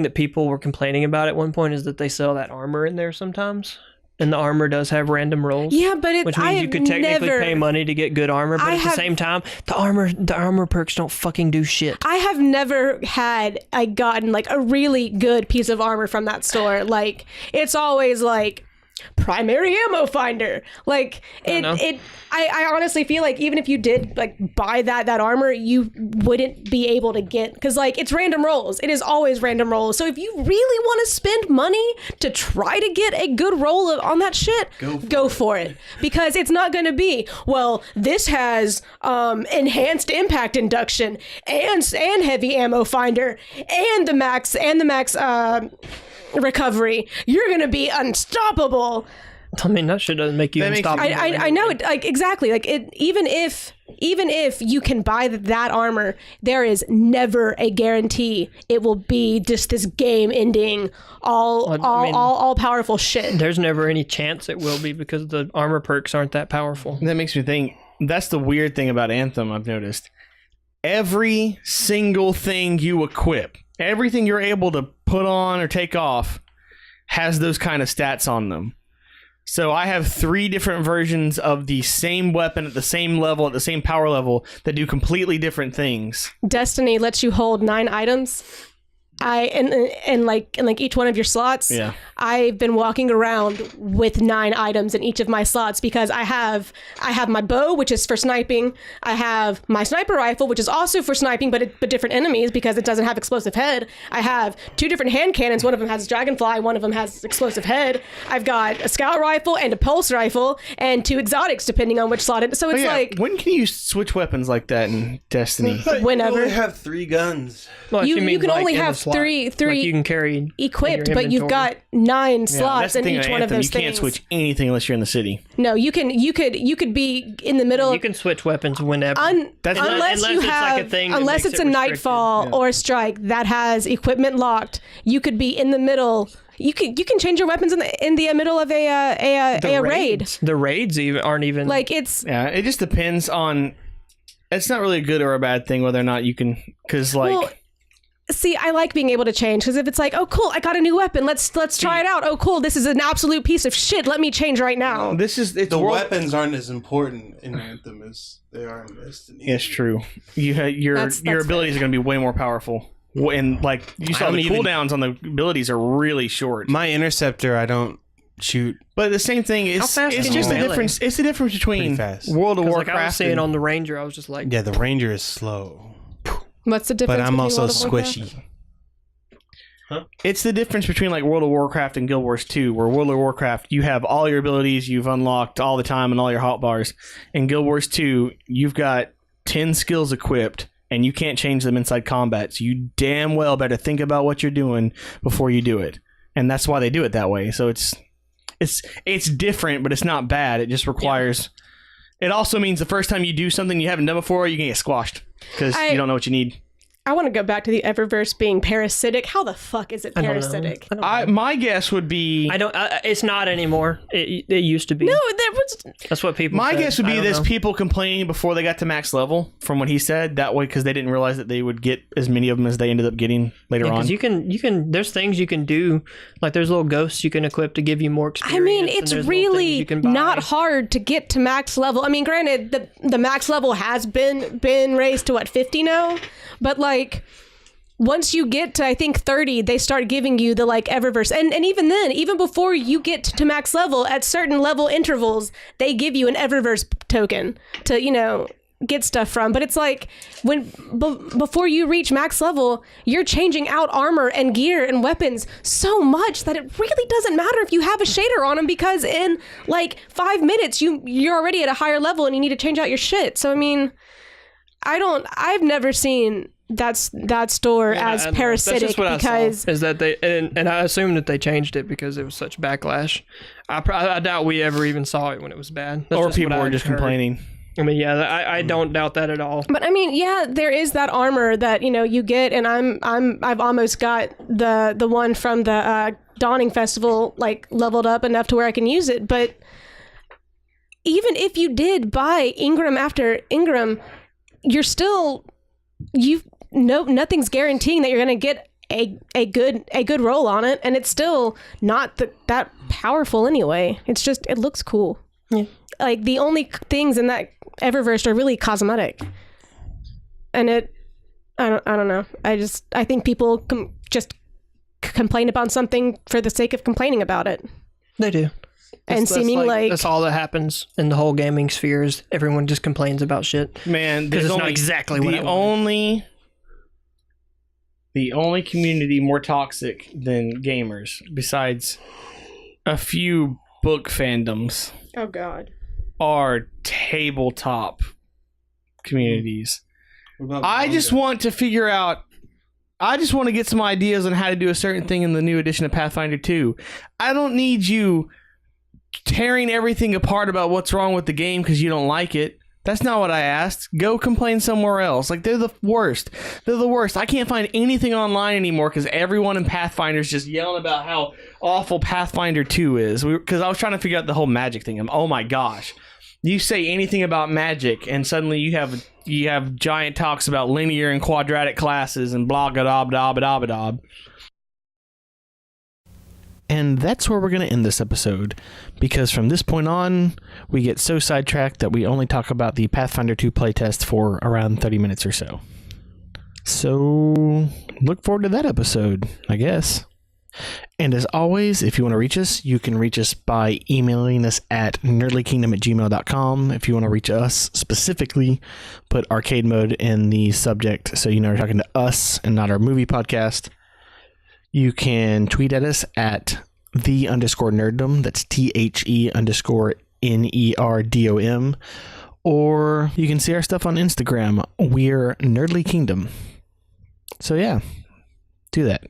that people were complaining about at one point is that they sell that armor in there sometimes, and the armor does have random rolls.
yeah, but
Which means you could technically pay money to get good armor, but at the same time, the armor perks don't fucking do shit.
I have never gotten like a really good piece of armor from that store. Like, it's always like primary ammo finder. Like I honestly feel like even if you did like buy that armor, you wouldn't be able to get, because like it's random rolls. It is always random rolls. So if you really want to spend money to try to get a good roll on that shit, go for it. Because it's not going to be, well, this has enhanced impact induction and heavy ammo finder and the max recovery. You're gonna be unstoppable.
I mean, that shit doesn't make you unstoppable.
I know it, like, exactly, like it. Even if you can buy that armor, there is never a guarantee it will be just this game ending all powerful shit.
There's never any chance it will be because the armor perks aren't that powerful.
That makes me think, that's the weird thing about Anthem I've noticed. Every single thing you equip, everything you're able to put on or take off, has those kind of stats on them. So I have 3 different versions of the same weapon at the same level, at the same power level, that do completely different things.
Destiny lets you hold 9 items. In each one of your slots.
Yeah.
I've been walking around with 9 items in each of my slots because I have my bow, which is for sniping. I have my sniper rifle, which is also for sniping, but different enemies because it doesn't have explosive head. I have 2 different hand cannons. One of them has dragonfly. One of them has explosive head. I've got a scout rifle and a pulse rifle and 2 exotics, depending on which slot it. So it's
when can you switch weapons like that in Destiny?
Whenever.
You only have 3 guns.
Well,
You can only have three
like you can carry
equipped, but you've got 9 slots in each one of those
you can't switch anything unless you're in the city.
No, you can be in the middle.
You can switch weapons whenever.
Unless it's a nightfall or a strike that has equipment locked, you could be in the middle. You can change your weapons in the middle of a raid.
The raids aren't even
like it's.
Yeah, it just depends on. It's not really a good or a bad thing whether or not you can, because
See, I like being able to change because if it's like, oh, cool, I got a new weapon. Let's try it out. Oh, cool, this is an absolute piece of shit. Let me change right now.
The weapons aren't as important in Anthem as they are in Destiny.
It's true. Your abilities are going to be way more powerful. And like you saw, the cooldowns on the abilities are really short.
My interceptor, I don't shoot.
But the same thing is, it's just the difference. It's the difference between World of Warcraft.
Like I was saying on the Ranger, I was just like,
yeah, the Ranger is slow.
What's the difference?
But I'm also
between World of Warcraft?
squishy.
Huh? It's the difference between like World of Warcraft and Guild Wars 2, where World of Warcraft, you have all your abilities you've unlocked all the time and all your hotbars. In Guild Wars 2, you've got 10 skills equipped, and you can't change them inside combat. So you damn well better think about what you're doing before you do it. And that's why they do it that way. So it's different, but it's not bad. It just requires... Yeah. It also means the first time you do something you haven't done before, you can get squashed because you don't know what you need.
I want to go back to the Eververse being parasitic. How the fuck is it parasitic?
My guess would be...
it's not anymore. It used to be.
No, there was...
That's what people
My
said.
guess would be there's people complaining before they got to max level, from what he said, that way, because they didn't realize that they would get as many of them as they ended up getting later on.
Because you can, there's things you can do, like there's little ghosts you can equip to give you more experience.
I mean, it's really not hard to get to max level. I mean, granted, the max level has been raised to, what, 50 now? But, like, once you get to, I think, 30, they start giving you the, like, Eververse. And even then, even before you get to max level, at certain level intervals, they give you an Eververse token to, get stuff from. But it's like, before you reach max level, you're changing out armor and gear and weapons so much that it really doesn't matter if you have a shader on them, because in, like, 5 minutes, you're already at a higher level and you need to change out your shit. So, I mean... I've never seen that store as parasitic,
that's just what
because
I saw, is that they and I assume that they changed it because it was such backlash. I doubt we ever even saw it when it was bad.
Or people were just complaining.
I mean, yeah, I don't doubt that at all.
But I mean, yeah, there is that armor that you get, and I've almost got the one from the Dawning Festival like leveled up enough to where I can use it. But even if you did buy Ingram after Ingram, you're still nothing's guaranteeing that you're going to get a good roll on it, and it's still not that powerful anyway. It's just, it looks cool. Yeah. Like, the only things in that Eververse are really cosmetic, and I don't know. I think people just complain about something for the sake of complaining about it.
They do.
And
that's all that happens in the whole gaming sphere, is everyone just complains about shit.
Man,
because it's not exactly what
the only community more toxic than gamers, besides a few book fandoms,
oh god,
are tabletop communities. I just want to figure out. I just want to get some ideas on how to do a certain thing in the new edition of Pathfinder 2. I don't need you tearing everything apart about what's wrong with the game because you don't like it. That's not what I asked. Go complain somewhere else. Like, they're the worst. They're the worst. I can't find anything online anymore because everyone in Pathfinder is just yelling about how awful Pathfinder 2 is. Because I was trying to figure out the whole magic thing. Oh my gosh. You say anything about magic and suddenly you have giant talks about linear and quadratic classes and blah blah blah blah blah blah. And that's where we're going to end this episode, because from this point on, we get so sidetracked that we only talk about the Pathfinder 2 playtest for around 30 minutes or so. So look forward to that episode, I guess. And as always, if you want to reach us, you can reach us by emailing us at nerdlykingdom@gmail.com. If you want to reach us specifically, put arcade mode in the subject so you know you're talking to us and not our movie podcast. You can tweet at us at _nerddom. That's THE_NERDOM. Or you can see our stuff on Instagram. We're Nerdly Kingdom. So yeah, do that.